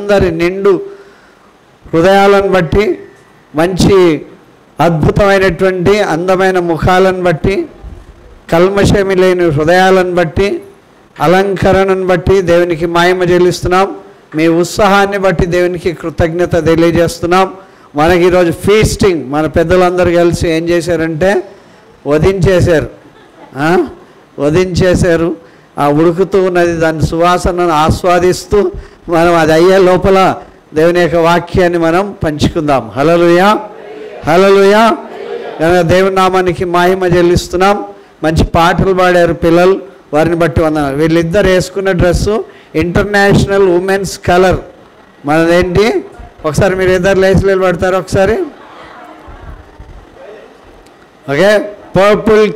అందరి నిండు హృదయాలను బట్టి, మంచి అద్భుతమైనటువంటి అందమైన ముఖాలను బట్టి, కల్మషమి లేని హృదయాలను బట్టి, అలంకరణను బట్టి దేవునికి మహిమ చెల్లిస్తున్నాం. మీ ఉత్సాహాన్ని బట్టి దేవునికి కృతజ్ఞత తెలియజేస్తున్నాం. మనకి ఈరోజు ఫీస్టింగ్, మన పెద్దలందరూ కలిసి ఏం చేశారంటే వధించేశారు. ఆ ఉడుకుతూ ఉన్నది దాని సువాసనను ఆస్వాదిస్తూ మనం అది అయ్యే లోపల దేవుని యొక్క వాక్యాన్ని మనం పంచుకుందాం. హల్లెలూయా, హల్లెలూయా. కనుక దేవుని నామానికి మహిమ చెల్లిస్తున్నాం. మంచి పాటలు పాడారు పిల్లలు, వారిని బట్టి వందనాలు. వీళ్ళిద్దరు వేసుకున్న డ్రెస్సు ఇంటర్నేషనల్ ఉమెన్స్ కలర్. మనదేంటి? ఒకసారి మీరు ఇద్దరు లేచి పడతారు ఒకసారి. ఓకే, పర్పుల్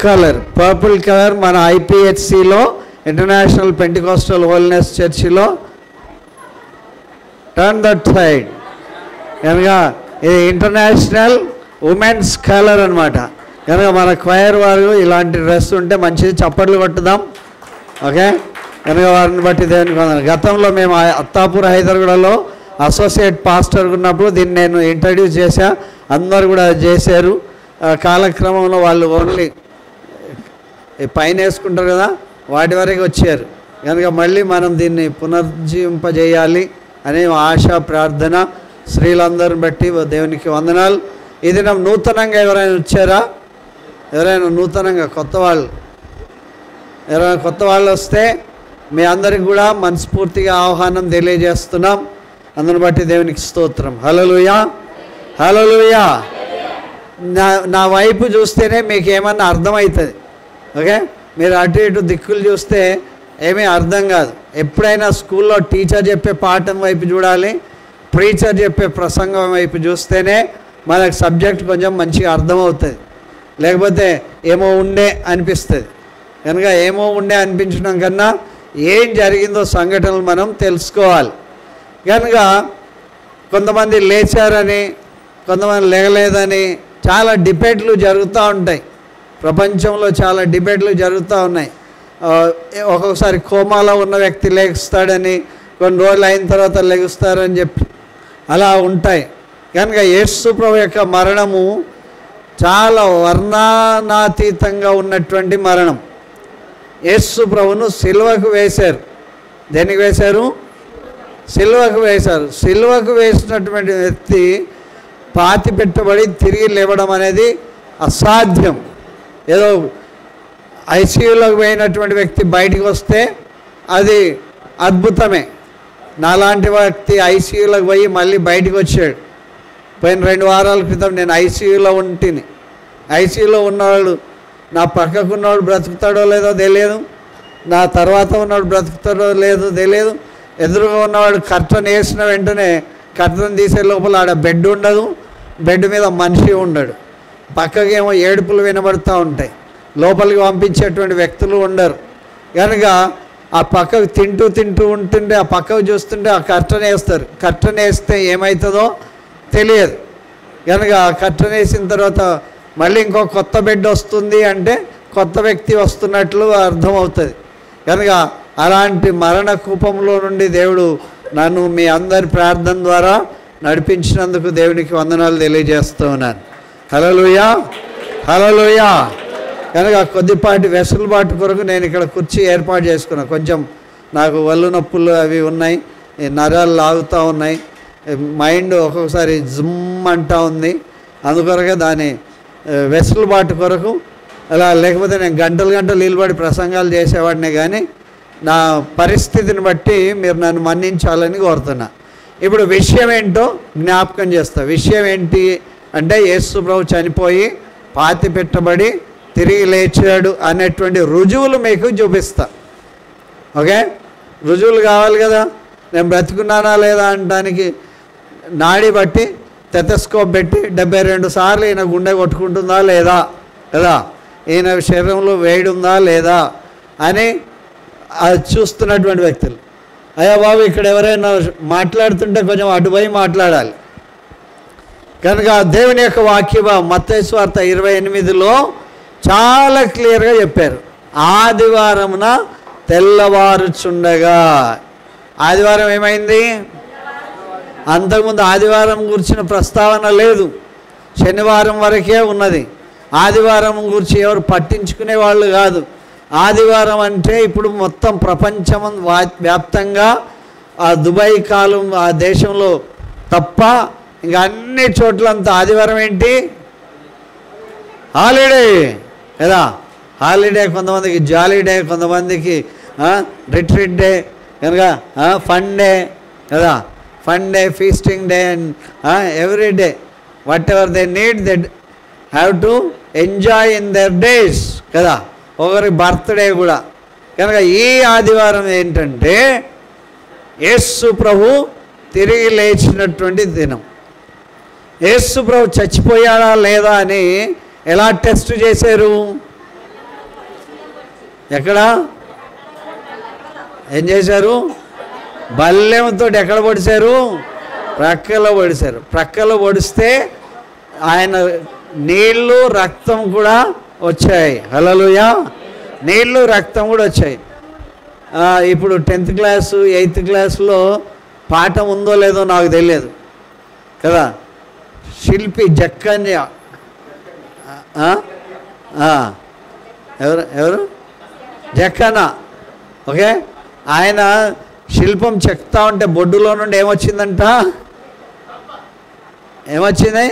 కలర్ మన IPHCలో ఇంటర్నేషనల్ పెంటికోస్టల్ హోలీనెస్ చర్చిలో టర్న్ దట్ సైడ్ కనుక ఇది ఇంటర్నేషనల్ ఉమెన్స్ కలర్ అనమాట. కనుక మన క్వైర్ వారు ఇలాంటి డ్రెస్ ఉంటే మంచిది, చప్పట్లు కొట్టుదాం. ఓకే, కనుక వారిని బట్టి దేవునికి వందనాలు. గతంలో మేము అత్తాపూర్ హైదరాబాద్లో అసోసియేట్ పాస్టర్ ఉన్నప్పుడు దీన్ని నేను ఇంట్రడ్యూస్ చేశా, అందరు కూడా చేశారు. కాలక్రమంలో వాళ్ళు ఓన్లీ పైన వేసుకుంటారు కదా, వాటి వరకు వచ్చారు. కనుక మళ్ళీ మనం దీన్ని పునర్జీవింపజేయాలి అనే ఆశ, ప్రార్థన. స్త్రీలందరిని బట్టి దేవునికి వందనాలు. ఇది నూతనంగా ఎవరైనా వచ్చారా? ఎవరైనా నూతనంగా ఎవరైనా కొత్త వాళ్ళు వస్తే మీ అందరికి కూడా మనస్ఫూర్తిగా ఆహ్వానం తెలియజేస్తున్నాం. అందుని బట్టి దేవునికి స్తోత్రం. హల్లెలూయా, హల్లెలూయా. నా వైపు చూస్తేనే మీకు ఏమన్నా అర్థమవుతుంది. ఓకే, మీరు అటు ఇటు దిక్కులు చూస్తే ఏమీ అర్థం కాదు. ఎప్పుడైనా స్కూల్లో టీచర్ చెప్పే పాఠం వైపు చూడాలి, ప్రీచర్ చెప్పే ప్రసంగం వైపు చూస్తేనే మనకు సబ్జెక్ట్ కొంచెం మంచిగా అర్థమవుతుంది. లేకపోతే ఏమో ఉండే అనిపిస్తుంది. కనుక ఏమో ఉండే అనిపించడం కన్నా ఏం జరిగిందో సంఘటనలు మనం తెలుసుకోవాలి. కనుక కొంతమంది లేచారని, కొంతమంది లేగలేదని చాలా డిబేట్లు జరుగుతూ ఉంటాయి. ప్రపంచంలో చాలా డిబేట్లు జరుగుతూ ఉన్నాయి. ఒక్కొక్కసారి కోమాలో ఉన్న వ్యక్తి లేస్తాడని, కొన్ని రోజులు అయిన తర్వాత లెగుస్తారని చెప్పి అలా ఉంటాయి. కనుక యేసు ప్రభు యొక్క మరణము చాలా వర్ణనాతీతంగా ఉన్నటువంటి మరణం. యేసు ప్రభును సిలువకు వేశారు. దేనికి వేశారు? సిలువకు వేశారు. సిలువకు వేసినటువంటి వ్యక్తి పాతి పెట్టబడి తిరిగి లేవడం అనేది అసాధ్యం. ఏదో ICUలోకి పోయినటువంటి వ్యక్తి బయటికి వస్తే అది అద్భుతమే. నాలాంటి వ్యక్తి ICUలోకి పోయి మళ్ళీ బయటికి వచ్చాడు. పోయిన 2 వారాల క్రితం నేను ICUలో ఉంటుంది. ICUలో ఉన్నవాడు, నా పక్కకు ఉన్నవాడు బ్రతుకుతాడో లేదో తెలియదు, నా తర్వాత ఉన్నవాడు బ్రతుకుతాడో లేదో తెలియదు. ఎదురుగా ఉన్నవాడు కర్టన్ వేసిన వెంటనే కర్టన్ తీసే లోపల ఆడ బెడ్ ఉండదు, బెడ్ మీద మనిషి ఉండడు. పక్కకేమో ఏడుపులు వినబడుతూ ఉంటాయి. లోపలికి పంపించేటువంటి వ్యక్తులు ఉండరు. కనుక ఆ పక్కకు తింటూ ఉంటుంటే ఆ పక్కకు చూస్తుంటే ఆ కర్టన్ వేస్తారు. కర్టన్ వేస్తే ఏమవుతుందో తెలియదు. కనుక ఆ కర్టన్ వేసిన తర్వాత మళ్ళీ ఇంకో కొత్త బెడ్ వస్తుంది అంటే కొత్త వ్యక్తి వస్తున్నట్లు అర్థమవుతుంది. కనుక అలాంటి మరణ కూపంలో నుండి దేవుడు నన్ను మీ అందరి ప్రార్థన ద్వారా నడిపించినందుకు దేవునికి వందనాలు తెలియజేస్తూ ఉన్నాను. హల్లెలూయా, హల్లెలూయా. కనుక కొద్దిపాటి వెసులుబాటు కొరకు నేను ఇక్కడ కుర్చీ ఏర్పాటు చేసుకున్నాను. కొంచెం నాకు ఒళ్ళు నొప్పులు అవి ఉన్నాయి, నరాలు లాగుతూ ఉన్నాయి, మైండ్ ఒక్కొక్కసారి జుమ్ అంటూ ఉంది. అందుకొరకే దాని వెసులుబాటు కొరకు అలా, లేకపోతే నేను గంటలు నిలబడి ప్రసంగాలు చేసేవాడినే. కానీ నా పరిస్థితిని బట్టి మీరు నన్ను మన్నించాలని కోరుతున్నా. ఇప్పుడు విషయం ఏంటో జ్ఞాపకం చేస్తా. విషయం ఏంటి అంటే యేసు ప్రభు చనిపోయి పాతి పెట్టబడి తిరిగి లేచాడు అనేటువంటి రుజువులు మీకు చూపిస్తా. ఓకే, రుజువులు కావాలి కదా. నేను బ్రతుకున్నానా లేదా అనడానికి నాడి బట్టి టెతస్కోప్ పెట్టి 72 సార్లు ఈయన గుండె కొట్టుకుంటుందా లేదా కదా, ఈయన శరీరంలో వేడి ఉందా లేదా అని అది చూస్తున్నటువంటి వ్యక్తులు. అయ్యా బాబు, ఇక్కడ ఎవరైనా మాట్లాడుతుంటే కొంచెం అటుపోయి మాట్లాడాలి. కనుక దేవుని యొక్క వాక్యం మత్తయి సువార్త 28లో చాలా క్లియర్గా చెప్పారు. ఆదివారమున తెల్లవారుచుండగా, ఆదివారం ఏమైంది? అంతకుముందు ఆదివారం గురించిన ప్రస్తావన లేదు, శనివారం వరకే ఉన్నది. ఆదివారం గురించి ఎవరు పట్టించుకునే వాళ్ళు కాదు. ఆదివారం అంటే ఇప్పుడు మొత్తం ప్రపంచం వ్యాప్తంగా ఆ దుబాయ్ కాలం ఆ దేశంలో తప్ప ఇంకా అన్ని చోట్లంతా ఆదివారం ఏంటి? హాలిడే కదా. హాలిడే, కొంతమందికి జాలీ డే, కొంతమందికి రిట్రీట్ డే కనుక ఫన్ డే కదా. Fun day, feasting day and every day what ever they need they have to enjoy in their days కదా. ఒకరి బర్త్డే కూడా. కనుక ఈ ఆదివారం ఏంటంటే యేసు ప్రభు తిరిగి లేచినటువంటి దినం. యేసు ప్రభు చచ్చిపోయాడా లేదా అని ఎలా టెస్ట్ చేశారు? ఎక్కడ ఏం చేశారు? బల్లెంతో ఎక్కడ పొడిచారు? ప్రక్కలో పొడిచారు. ప్రక్కలో పొడిస్తే ఆయన నీళ్ళు రక్తం కూడా వచ్చాయి. హల్లెలూయా. నీళ్ళు రక్తం కూడా వచ్చాయి. ఇప్పుడు 10th క్లాసు 8th క్లాసులో పాఠం ఉందో లేదో నాకు తెలియదు కదా. శిల్పి జక్కన్య ఎవరు జక్కన్న, ఓకే. ఆయన శిల్పం చెక్తా ఉంటే బొడ్డులో నుండి ఏమొచ్చిందంట? ఏమొచ్చింది?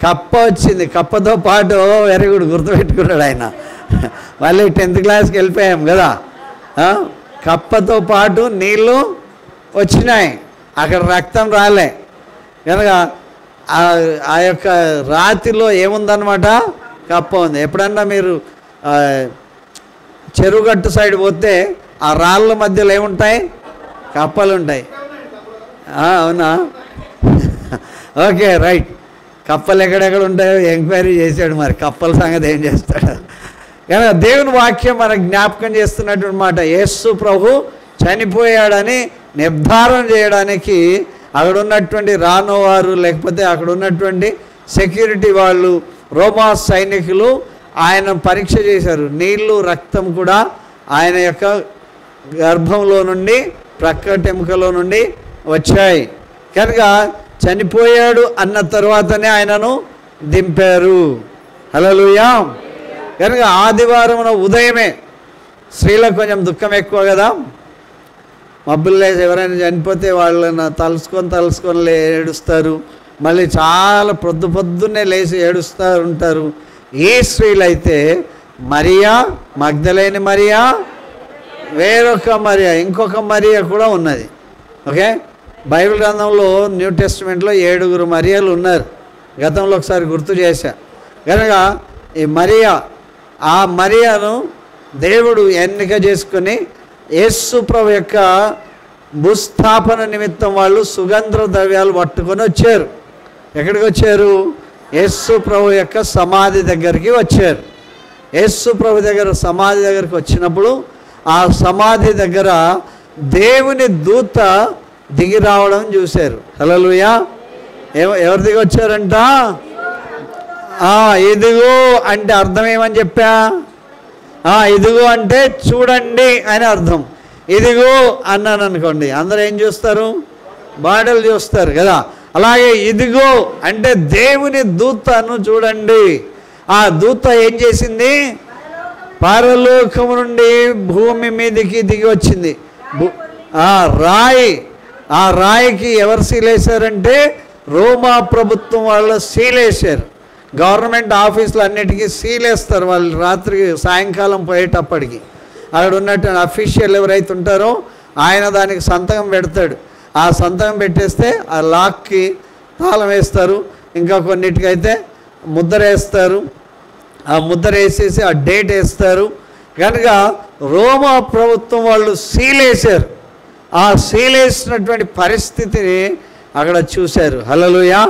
కప్ప వచ్చింది. కప్పతో పాటు వెరీ గుడ్ గుర్తుపెట్టుకున్నాడు ఆయన. మళ్ళీ 10th క్లాస్కి వెళ్ళిపోయాం కదా. కప్పతో పాటు నీళ్ళు వచ్చినాయి, అక్కడ రక్తం రాలే. కనుక ఆ యొక్క రాతిలో ఏముందన్నమాట? కప్ప ఉంది. ఎప్పుడన్నా మీరు చెరువుగట్టు సైడ్ పోతే ఆ రాళ్ళ మధ్యలో ఏముంటాయి? కప్పలు ఉంటాయి. అవునా? Okay, right. కప్పలు ఎక్కడెక్కడ ఉంటాయో ఎంక్వైరీ చేశాడు. మరి కప్పల సంగతి ఏం చేస్తాడు? కనుక దేవుని వాక్యం మనకు జ్ఞాపకం చేస్తున్నటువంటి మాట, యేసు ప్రభు చనిపోయాడని నిర్ధారణ చేయడానికి అక్కడ ఉన్నటువంటి రానోవారు లేకపోతే అక్కడ ఉన్నటువంటి సెక్యూరిటీ వాళ్ళు, రోమా సైనికులు ఆయన పరీక్ష చేశారు. నీళ్ళు రక్తం కూడా ఆయన యొక్క గర్భంలో నుండి ప్రక్కటెముకలో నుండి వచ్చాయి. కనుక చనిపోయాడు అన్న తర్వాతనే ఆయనను దింపారు. హల్లెలూయా. కనుక ఆదివారం ఉదయమే స్త్రీలకు కొంచెం దుఃఖం ఎక్కువ కదా. మబ్బులు లేసి ఎవరైనా చనిపోతే వాళ్ళని తలుసుకొని ఏడుస్తారు. మళ్ళీ చాలా పొద్దున్నే లేచి ఏడుస్తూ ఉంటారు. ఈ స్త్రీలైతే మరియా, మగ్దలేని మరియా, వేరొక మరియా, ఇంకొక మరియా కూడా ఉన్నది. ఓకే, బైబిల్ గ్రంథంలో న్యూ టెస్టిమెంట్లో 7 మరియాలు ఉన్నారు. గతంలో ఒకసారి గుర్తు చేశా. కనుక ఈ మరియా, ఆ మరియాను దేవుడు ఎన్నిక చేసుకొని యేసు ప్రభు యొక్క భూస్థాపన నిమిత్తం వాళ్ళు సుగంధ ద్రవ్యాలు పట్టుకొని వచ్చారు. ఎక్కడికి వచ్చారు? యేసు ప్రభు యొక్క సమాధి దగ్గరికి వచ్చారు. యేసు ప్రభు దగ్గర సమాధి దగ్గరికి వచ్చినప్పుడు ఆ సమాధి దగ్గర దేవుని దూత దిగి రావడం చూశారు. హల్లెలూయా. ఎవరు దిగి వచ్చారంట? ఇదిగో అంటే అర్థం ఏమని చెప్పా? ఇదిగో అంటే చూడండి అని అర్థం. ఇదిగో అన్నాను అనుకోండి, అందరూ ఏం చూస్తారు? బాటలు చూస్తారు కదా. అలాగే ఇదిగో అంటే దేవుని దూతను చూడండి. ఆ దూత ఏం చేసింది? పరలోకము నుండి భూమి మీదకి దిగి వచ్చింది. రాయి, ఆ రాయికి ఎవరు సీలేశారంటే రోమా ప్రభుత్వం వాళ్ళు సీలేశారు. గవర్నమెంట్ ఆఫీసులు అన్నిటికీ సీలేస్తారు వాళ్ళు. రాత్రి సాయంకాలం పోయేటప్పటికి అక్కడ ఉన్నటువంటి అఫీషియల్ ఎవరైతే ఉంటారో ఆయన దానికి సంతకం పెడతాడు. ఆ సంతకం పెట్టేస్తే ఆ లాక్కి తాళం వేస్తారు. ఇంకా కొన్నిటికైతే ముద్ర వేస్తారు. ఆ ముద్ర వేసేసి ఆ డేట్ వేస్తారు. కనుక రోమా ప్రభుత్వం వాళ్ళు సీలేశారు. ఆ సీలేసినటువంటి పరిస్థితిని అక్కడ చూశారు. హల్లెలూయా.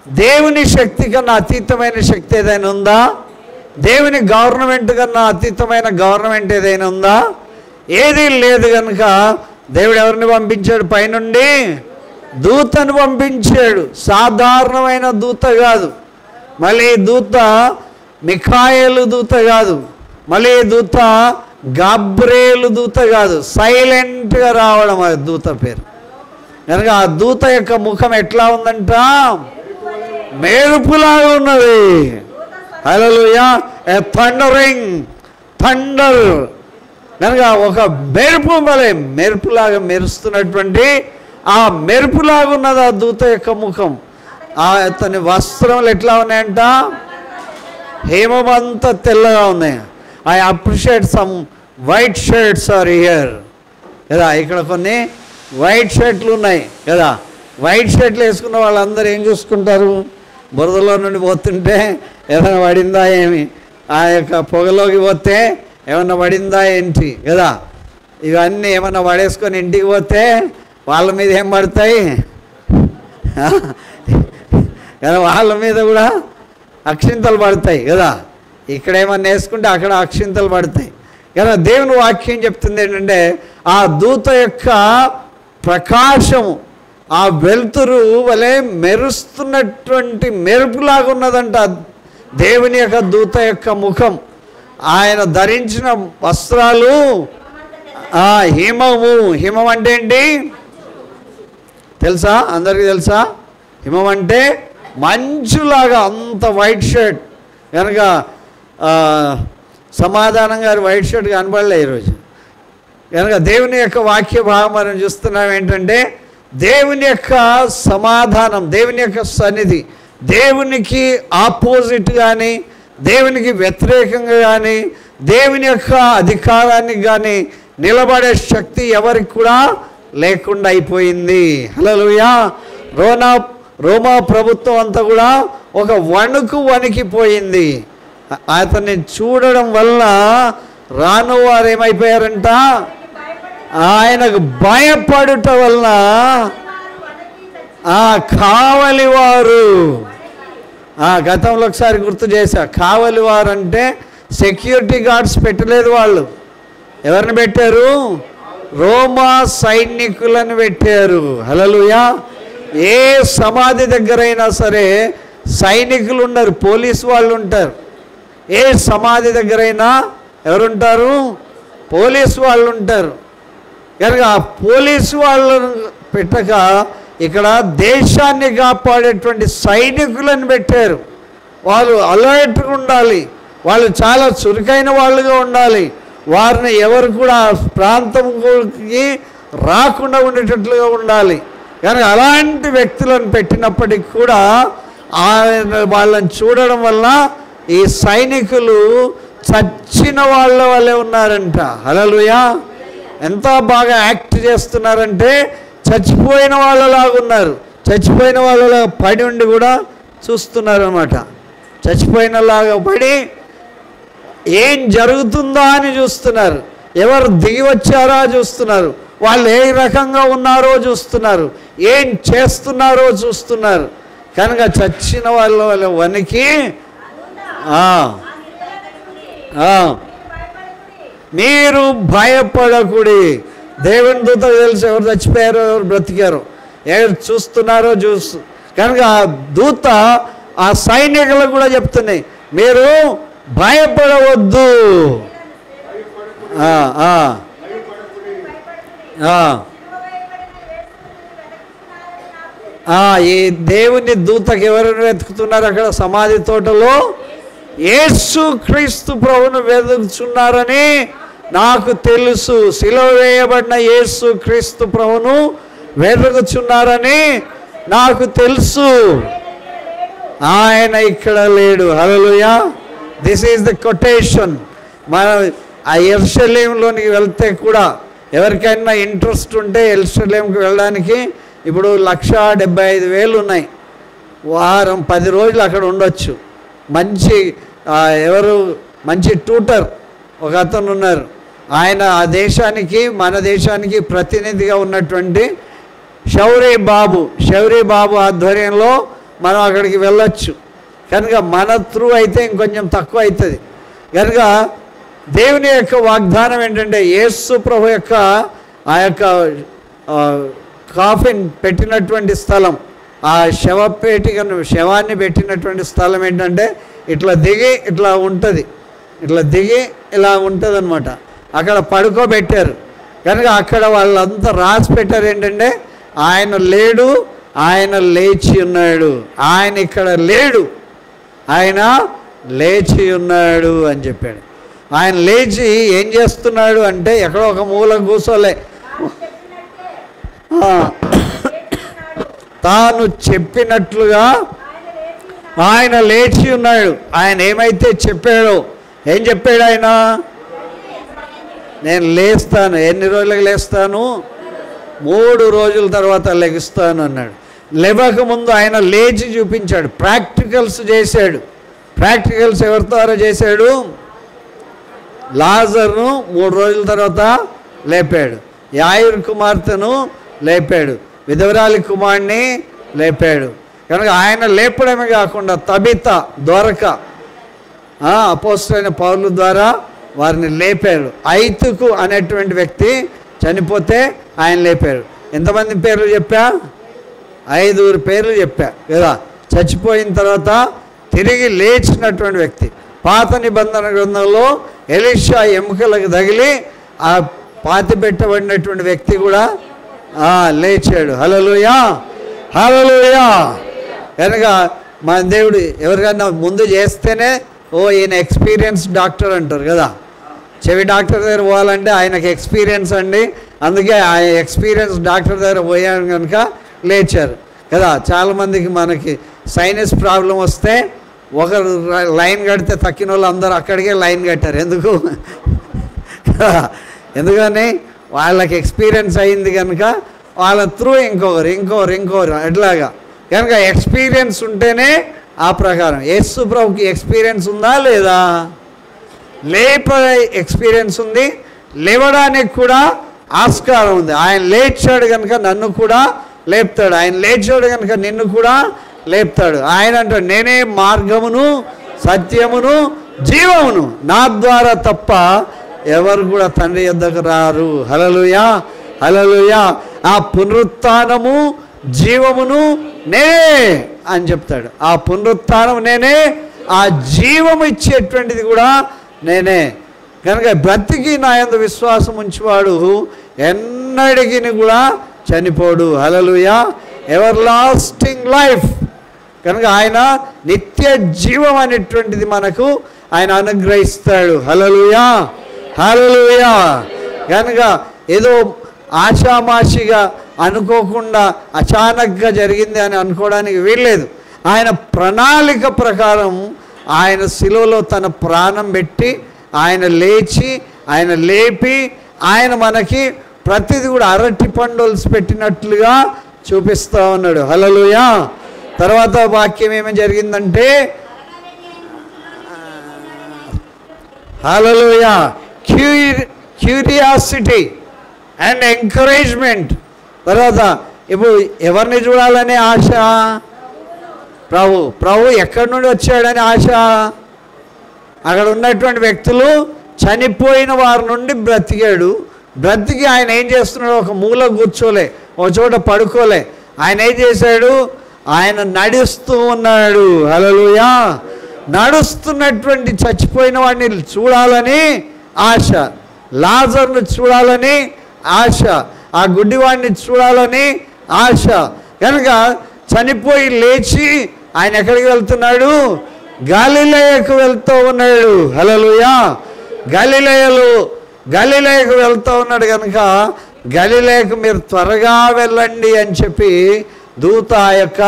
దేవుని శక్తి కన్నా అతీతమైన శక్తి ఏదైనా ఉందా? దేవుని గవర్నమెంట్ కన్నా అతీతమైన గవర్నమెంట్ ఏదైనా ఉందా? ఏదీ లేదు. కనుక దేవుడు ఎవరిని పంపించాడు? పైనుండి దూతను పంపించాడు. సాధారణమైన దూత కాదు. మళ్ళీ దూత మిఖాయేలు దూత కాదు. మళ్ళీ దూత గాబ్రియేలు దూత కాదు. సైలెంట్గా రావడం ఆ దూత పేరు. కనుక ఆ దూత యొక్క ముఖం ఎట్లా ఉందంట? మెరుపులాగా ఉన్నది. హల్లెలూయా. ఏ థండర్. కనుక ఒక మెరుపు వలె, మెరుపులాగా మెరుస్తున్నటువంటి ఆ మెరుపులాగా ఉన్నది ఆ దూత యొక్క ముఖం. అతని వస్త్రములు ఎట్లా ఉన్నాయంట? హేమమంతా తెల్లగా ఉన్నాయి. I appreciate some white shirts are here కదా. ఇక్కడ కొన్ని వైట్ షర్ట్లు ఉన్నాయి కదా. వైట్ షర్ట్లు వేసుకున్న వాళ్ళందరూ ఏం చూసుకుంటారు? బురదలో నుండి పోతుంటే ఏమైనా పడిందా ఏమి, ఆ యొక్క పొగలోకి పోతే ఏమన్నా పడిందా ఏంటి కదా. ఇవన్నీ ఏమన్నా పడేసుకొని ఇంటికి పోతే వాళ్ళ మీద ఏం పడతాయి కదా, వాళ్ళ మీద కూడా అక్షింతలు పడతాయి కదా. ఇక్కడ ఏమన్నా వేసుకుంటే అక్కడ అక్షింతలు పడతాయి కదా. దేవుని వాక్యం చెప్తుంది ఏంటంటే ఆ దూత యొక్క ప్రకాశము, ఆ వెలుతురు వలె మెరుస్తున్నటువంటి మెరుపులాగా ఉన్నదంట దేవుని యొక్క దూత యొక్క ముఖం. ఆయన ధరించిన వస్త్రాలు హిమము. హిమం అంటే ఏంటి తెలుసా? అందరికీ తెలుసా? హిమం అంటే మంచులాగా, అంత వైట్ షర్ట్. కనుక సమాధానం గారు వైట్ షర్ట్ కనబడలే ఈరోజు. కనుక దేవుని యొక్క వాక్య భావం మనం చూస్తున్నాం ఏంటంటే దేవుని యొక్క సమాధానం, దేవుని యొక్క సన్నిధి, దేవునికి ఆపోజిట్ కానీ దేవునికి వ్యతిరేకంగా కానీ దేవుని యొక్క అధికారానికి కానీ నిలబడే శక్తి ఎవరికి కూడా లేకుండా అయిపోయింది. హల్లెలూయా. రోమా ప్రభుత్వం అంతా కూడా ఒక వణికిపోయింది. అతన్ని చూడడం వల్ల రాను వారు ఏమైపోయారంట? ఆయనకు భయపడుట వలన కావలివారు, గతంలో ఒకసారి గుర్తు చేశా, కావలివారు అంటే సెక్యూరిటీ గార్డ్స్ పెట్టలేదు వాళ్ళు. ఎవరిని పెట్టారు? రోమా సైనికులను పెట్టారు. హల్లెలూయా. ఏ సమాధి దగ్గరైనా సరే సైనికులు ఉండరు, పోలీసు వాళ్ళు ఉంటారు. ఏ సమాధి దగ్గరైనా ఎవరుంటారు? పోలీసు వాళ్ళు ఉంటారు. కనుక ఆ పోలీసు వాళ్ళను పెట్టక ఇక్కడ దేశాన్ని కాపాడేటువంటి సైనికులను పెట్టారు. వాళ్ళు అలర్ట్గా ఉండాలి, వాళ్ళు చాలా చురుకైన వాళ్ళుగా ఉండాలి. వారిని ఎవరు కూడా ప్రాంతంకి రాకుండా ఉండేటట్లుగా ఉండాలి. కానీ అలాంటి వ్యక్తులను పెట్టినప్పటికి కూడా వాళ్ళని చూడడం వల్ల ఈ సైనికులు చచ్చిన వాళ్ళ వల్లే ఉన్నారంట. హల్లెలూయా. ఎంత బాగా యాక్ట్ చేస్తున్నారంటే చచ్చిపోయిన వాళ్ళలాగున్నారు. చచ్చిపోయిన వాళ్ళలా పడి ఉండి కూడా చూస్తున్నారు అన్నమాట. చచ్చిపోయినలాగా పడి ఏం జరుగుతుందా అని చూస్తున్నారు. ఎవరు దిగి వచ్చారో చూస్తున్నారు. వాళ్ళు ఏ రకంగా ఉన్నారో చూస్తున్నారు. ఏం చేస్తున్నారో చూస్తున్నారు. కనుక చచ్చిన వాళ్ళ వనికి మీరు భయపడకుడి. దేవుని దూత తెలుసు ఎవరు చచ్చిపోయారో ఎవరు బ్రతికారో, ఎవరు చూస్తున్నారో కనుక ఆ దూత ఆ సైనికులకు కూడా చెప్తున్నాయి, మీరు భయపడవద్దు. ఈ దేవుని దూతకి ఎవరిని వెతుకుతున్నారు? అక్కడ సమాధి తోటలో యేసు క్రీస్తు ప్రభువును వెతుకుతున్నారని నాకు తెలుసు. సిలువ వేయబడిన యేసు క్రీస్తు ప్రభువును వెతుకుతున్నారని నాకు తెలుసు. ఆయన ఇక్కడ లేడు. Hallelujah. This is the quotation. మనం ఆ యెరూషలేములోనికి వెళ్తే కూడా ఎవరికైనా ఇంట్రెస్ట్ ఉంటే యెరూషలేముకి వెళ్ళడానికి ఇప్పుడు 1,75,000 ఉన్నాయి. వారం 10 రోజులు అక్కడ ఉండొచ్చు. మంచి ట్యూటర్ ఒక అతను ఉన్నారు. ఆయన ఆ దేశానికి మన దేశానికి ప్రతినిధిగా ఉన్నటువంటి శౌరీ బాబు ఆధ్వర్యంలో మనం అక్కడికి వెళ్ళొచ్చు. కనుక మన త్రూ అయితే ఇంకొంచెం తక్కువ అవుతుంది. కనుక దేవుని యొక్క వాగ్దానం ఏంటంటే యేసు ప్రభు యొక్క ఆ యొక్క కాఫిన్ పెట్టినటువంటి స్థలం, ఆ శవాన్ని పెట్టినటువంటి స్థలం ఏంటంటే ఇట్లా దిగి ఇట్లా ఉంటుంది, ఇలా ఉంటుంది అనమాట. అక్కడ పడుకోబెట్టారు. కనుక అక్కడ వాళ్ళంతా రాసి పెట్టారు ఏంటంటే ఆయన లేడు, ఆయన లేచి ఉన్నాడు. ఆయన ఇక్కడ లేడు, ఆయన లేచి ఉన్నాడు అని చెప్పాడు. ఆయన లేచి ఏం చేస్తున్నాడు అంటే ఎక్కడో ఒక మూల కూర్చోలే, తాను చెప్పినట్లుగా ఆయన లేచి ఉన్నాడు. ఆయన ఏమైతే చెప్పాడో, ఏం చెప్పాడు ఆయన? నేను లేస్తాను. ఎన్ని రోజులకు లేస్తాను? 3 రోజుల తర్వాత లెగుస్తాను అన్నాడు. లేవకముందు ఆయన లేచి చూపించాడు, ప్రాక్టికల్స్ చేశాడు. ప్రాక్టికల్స్ ఎవరి ద్వారా చేశాడు? లాజరును 3 రోజుల తర్వాత లేపాడు, యాయిరు కుమార్తెను లేపాడు, విధవరాలి కుమారుని లేపాడు. కనుక ఆయన లేపడమే కాకుండా తబిత, దొరక, అపోస్తలుడైన పౌలు ద్వారా వారిని లేపారు. ఐతుకు అనేటువంటి వ్యక్తి చనిపోతే ఆయన లేపారు. ఎంతమంది పేర్లు చెప్పా? 5 పేర్లు చెప్పా కదా. చచ్చిపోయిన తర్వాత తిరిగి లేచినటువంటి వ్యక్తి. పాత నిబంధన గ్రంథంలో ఎలీషా ఎముకలకు తగిలి ఆ పాతి పెట్టబడినటువంటి వ్యక్తి కూడా లేచాడు. హల్లెలూయా, హల్లెలూయా. కనుక మన దేవుడు ఎవరికైనా ముందు చేస్తేనే ఈయన ఎక్స్పీరియన్స్ డాక్టర్ అంటారు కదా. చెవి డాక్టర్ దగ్గర పోవాలంటే ఆయనకి ఎక్స్పీరియన్స్ అండి, అందుకే ఆ ఎక్స్పీరియన్స్ డాక్టర్ దగ్గర పోయాను కనుక లేచారు కదా. చాలామందికి మనకి సైనస్ ప్రాబ్లం వస్తే ఒకరు లైన్ కడితే తక్కిన వాళ్ళు అందరూ అక్కడికే లైన్ కట్టారు. ఎందుకు? ఎందుకని వాళ్ళకి ఎక్స్పీరియన్స్ అయింది కనుక వాళ్ళ త్రూ ఇంకొకరు అట్లాగా. కనుక ఎక్స్పీరియన్స్ ఉంటేనే ఆ ప్రకారం. యేసు ప్రభుకి ఎక్స్పీరియన్స్ ఉందా లేదా? ఎక్స్పీరియన్స్ ఉంది, లేవడానికి కూడా ఆస్కారం ఉంది. ఆయన లేచాడు కనుక నన్ను కూడా లేపుతాడు, ఆయన లేచాడు కనుక నిన్ను కూడా లేపుతాడు. ఆయన అంటాడు, నేనే మార్గమును సత్యమును జీవమును, నా ద్వారా తప్ప ఎవరు కూడా తండ్రి యొద్దకు రారు. హల్లెలూయా, హల్లెలూయా. ఆ పునరుత్థానము జీవమును నేనే అని చెప్తాడు. ఆ పునరుత్థానం నేనే, ఆ జీవము ఇచ్చేటువంటిది కూడా నేనే. కనుక బ్రతికి నా యందు విశ్వాసం ఉంచేవాడు ఎన్నడికి కూడా చనిపోడు. హల్లెలూయా, ఎవర్ లాస్టింగ్ లైఫ్. కనుక ఆయన నిత్య జీవం అనేటువంటిది మనకు ఆయన అనుగ్రహిస్తాడు. హల్లెలూయా, హల్లెలూయా. కనుక ఏదో ఆషామాషిగా అనుకోకుండా అచానక్గా జరిగింది అని అనుకోవడానికి వీల్లేదు. ఆయన ప్రణాళిక ప్రకారం ఆయన శిలువలో తన ప్రాణం పెట్టి ఆయన లేచి ఆయన లేపి ఆయన మనకి ప్రతిది కూడా అరటి పండుల్స్ పెట్టినట్లుగా చూపిస్తూ ఉన్నాడు. హల్లెలూయా. తర్వాత వాక్యం ఏమేమి జరిగిందంటే, హల్లెలూయా, క్యూరియాసిటీ అండ్ ఎంకరేజ్మెంట్. తర్వాత ఇప్పుడు ఎవరిని చూడాలనే ఆశ? ప్రభు ఎక్కడి నుండి వచ్చాడని ఆశ. అక్కడ ఉన్నటువంటి వ్యక్తులు చనిపోయిన వారి నుండి బ్రతికి ఆయన ఏం చేస్తున్నాడు? ఒక మూల కూర్చోలే, ఒక చోట పడుకోలే. ఆయన ఏం చేశాడు? ఆయన నడుస్తూ ఉన్నాడు. హల్లెలూయా. నడుస్తున్నటువంటి చచ్చిపోయిన వాడిని చూడాలని ఆశ, లాజర్ను చూడాలని ఆశ, ఆ గుడ్డివాడిని చూడాలని ఆశ. కనుక చనిపోయి లేచి ఆయన ఎక్కడికి వెళ్తున్నాడు? గలిలయకు వెళ్తూ ఉన్నాడు. హల్లెలూయా. గలిలయకు వెళ్తూ ఉన్నాడు కనుక గలిలయకు మీరు త్వరగా వెళ్ళండి అని చెప్పి దూత ఆ యొక్క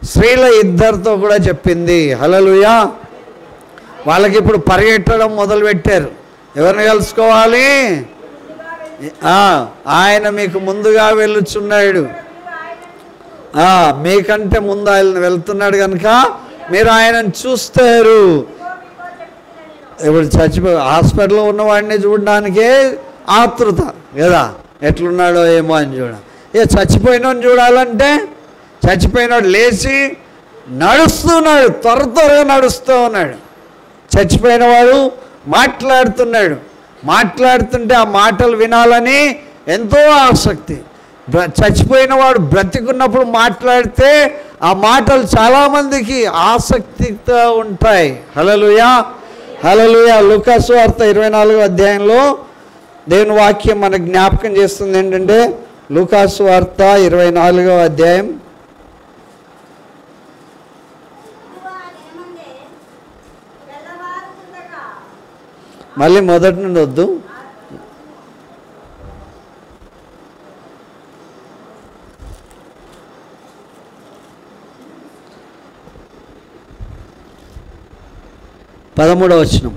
స్త్రీల ఇద్దరితో కూడా చెప్పింది. హల్లెలూయా. వాళ్ళకి ఇప్పుడు పరిగెట్టడం మొదలుపెట్టారు. ఎవరిని కలుసుకోవాలి? ఆయన మీకు ముందుగా వెళ్ళుచున్నాడు, మీకంటే ముందు ఆయన వెళ్తున్నాడు కనుక మీరు ఆయనను చూస్తారు. ఇప్పుడు హాస్పిటల్లో ఉన్నవాడిని చూడడానికే ఆతృత కదా, ఎట్లున్నాడో ఏమో అని చచ్చిపోయినోని చూడాలంటే చచ్చిపోయినాడు లేచి నడుస్తున్నాడు, త్వరగా నడుస్తూ ఉన్నాడు. చచ్చిపోయినవాడు మాట్లాడుతుంటే ఆ మాటలు వినాలని ఎంతో ఆసక్తి. చచ్చిపోయిన వాడు బ్రతికున్నప్పుడు మాట్లాడితే ఆ మాటలు చాలామందికి ఆసక్తిగా ఉంటాయి. హల్లెలూయా, హల్లెలూయా. లూకా సువార్త 24వ అధ్యాయంలో దేవుని వాక్యం మనకు జ్ఞాపకం చేస్తుంది ఏంటంటే, లూకాసు వార్త 24వ అధ్యాయం. మళ్ళీ మొదటి నుండి వద్దు. పదమూడవ వచనం.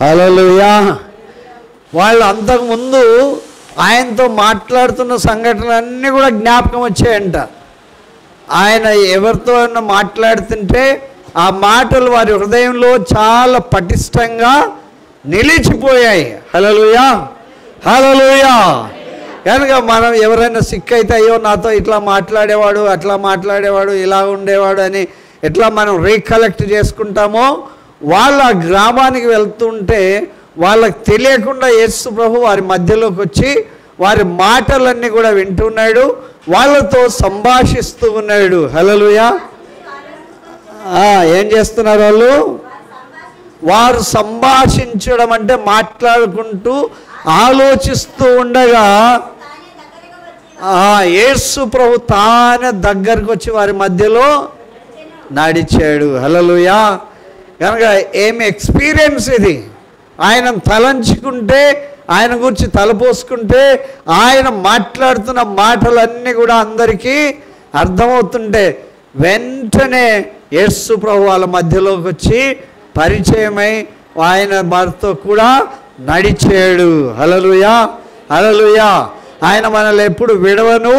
హల్లెలూయా. వాళ్ళు అంతకుముందు ఆయనతో మాట్లాడుతున్న సంఘటనలన్నీ కూడా జ్ఞాపకం వచ్చాయంట. ఆయన ఎవరితో మాట్లాడుతుంటే ఆ మాటలు వారి హృదయంలో చాలా పటిష్టంగా నిలిచిపోయాయి. హల్లెలూయా, హల్లెలూయా. కనుక మనం ఎవరైనా సిక్ అయితే అయ్యో నాతో ఇట్లా మాట్లాడేవాడు, అట్లా మాట్లాడేవాడు, ఇలా ఉండేవాడు అని ఎట్లా మనం రీకలెక్ట్ చేసుకుంటామో, వాళ్ళ గ్రామానికి వెళ్తుంటే వాళ్ళకి తెలియకుండా యేసు ప్రభు వారి మధ్యలోకి వచ్చి వారి మాటలన్నీ కూడా వింటున్నాడు, వాళ్ళతో సంభాషిస్తూ ఉన్నాడు. హల్లెలూయా. ఏం చేస్తున్నారు వాళ్ళు? వారు సంభాషించడం అంటే మాట్లాడుకుంటూ ఆలోచిస్తూ ఉండగా యేసు ప్రభు తానే దగ్గరకు వచ్చి వారి మధ్యలో నడిచాడు. హల్లెలూయా. కనుక ఏమి ఎక్స్పీరియన్స్ ఇది! ఆయన తలంచుకుంటే, ఆయన గురించి తలపోసుకుంటే, ఆయన మాట్లాడుతున్న మాటలన్నీ కూడా అందరికీ అర్థమవుతుంటే వెంటనే యేసు ప్రభు వాళ్ళ మధ్యలోకి వచ్చి పరిచయమై ఆయన వారితో కూడా నడిచాడు. హల్లెలూయా, హల్లెలూయా. ఆయన మనల్ని ఎప్పుడు విడవను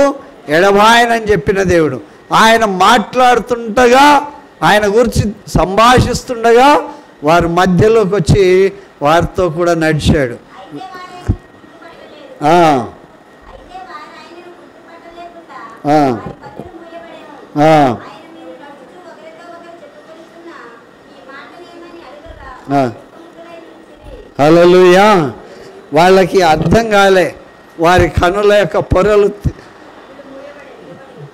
ఎడబాయనని చెప్పిన దేవుడు. ఆయన మాట్లాడుతుండగా, ఆయన గురించి సంభాషిస్తుండగా వారి మధ్యలోకి వచ్చి వారితో కూడా నడిచాడు. హల్లెలూయా. వాళ్ళకి అర్థం కాలే, వారి కనుల యొక్క పొరలు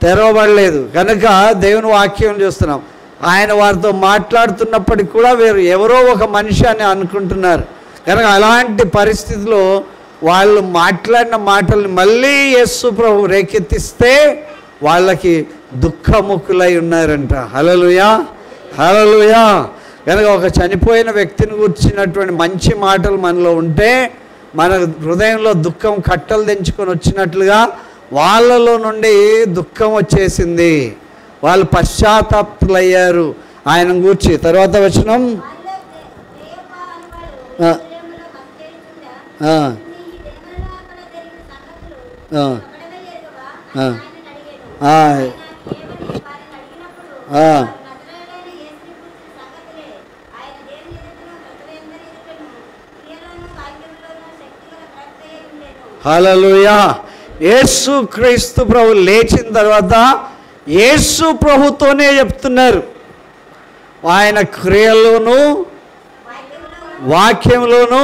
తెరవబడలేదు. కనుక దేవుని వాక్యం చూస్తున్నాం. ఆయన వారితో మాట్లాడుతున్నప్పటికి కూడా వీరు ఎవరో ఒక మనిషి అని అనుకుంటున్నారు. కనుక అలాంటి పరిస్థితిలో వాళ్ళు మాట్లాడిన మాటల్ని మళ్ళీ యేసు ప్రభు రేకెత్తిస్తే వాళ్ళకి దుఃఖముఖులై ఉన్నారంట. హల్లెలూయా, హల్లెలూయా. కనుక ఒక చనిపోయిన వ్యక్తిని గురించినటువంటి మంచి మాటలు మనలో ఉంటే మన హృదయంలో దుఃఖం కట్టలు తెంచుకొని వచ్చినట్లుగా వాళ్ళలో నుండి దుఃఖం వచ్చేసింది. వాళ్ళు పశ్చాత్తాపులయ్యారు ఆయన గూర్చి. తర్వాత వచనం, హల్లెలూయా. యేసు క్రీస్తు ప్రభు లేచిన తర్వాత యేసు ప్రభుతోనే చెప్తున్నారు. ఆయన క్రియల్లోనూ వాక్యంలోనూ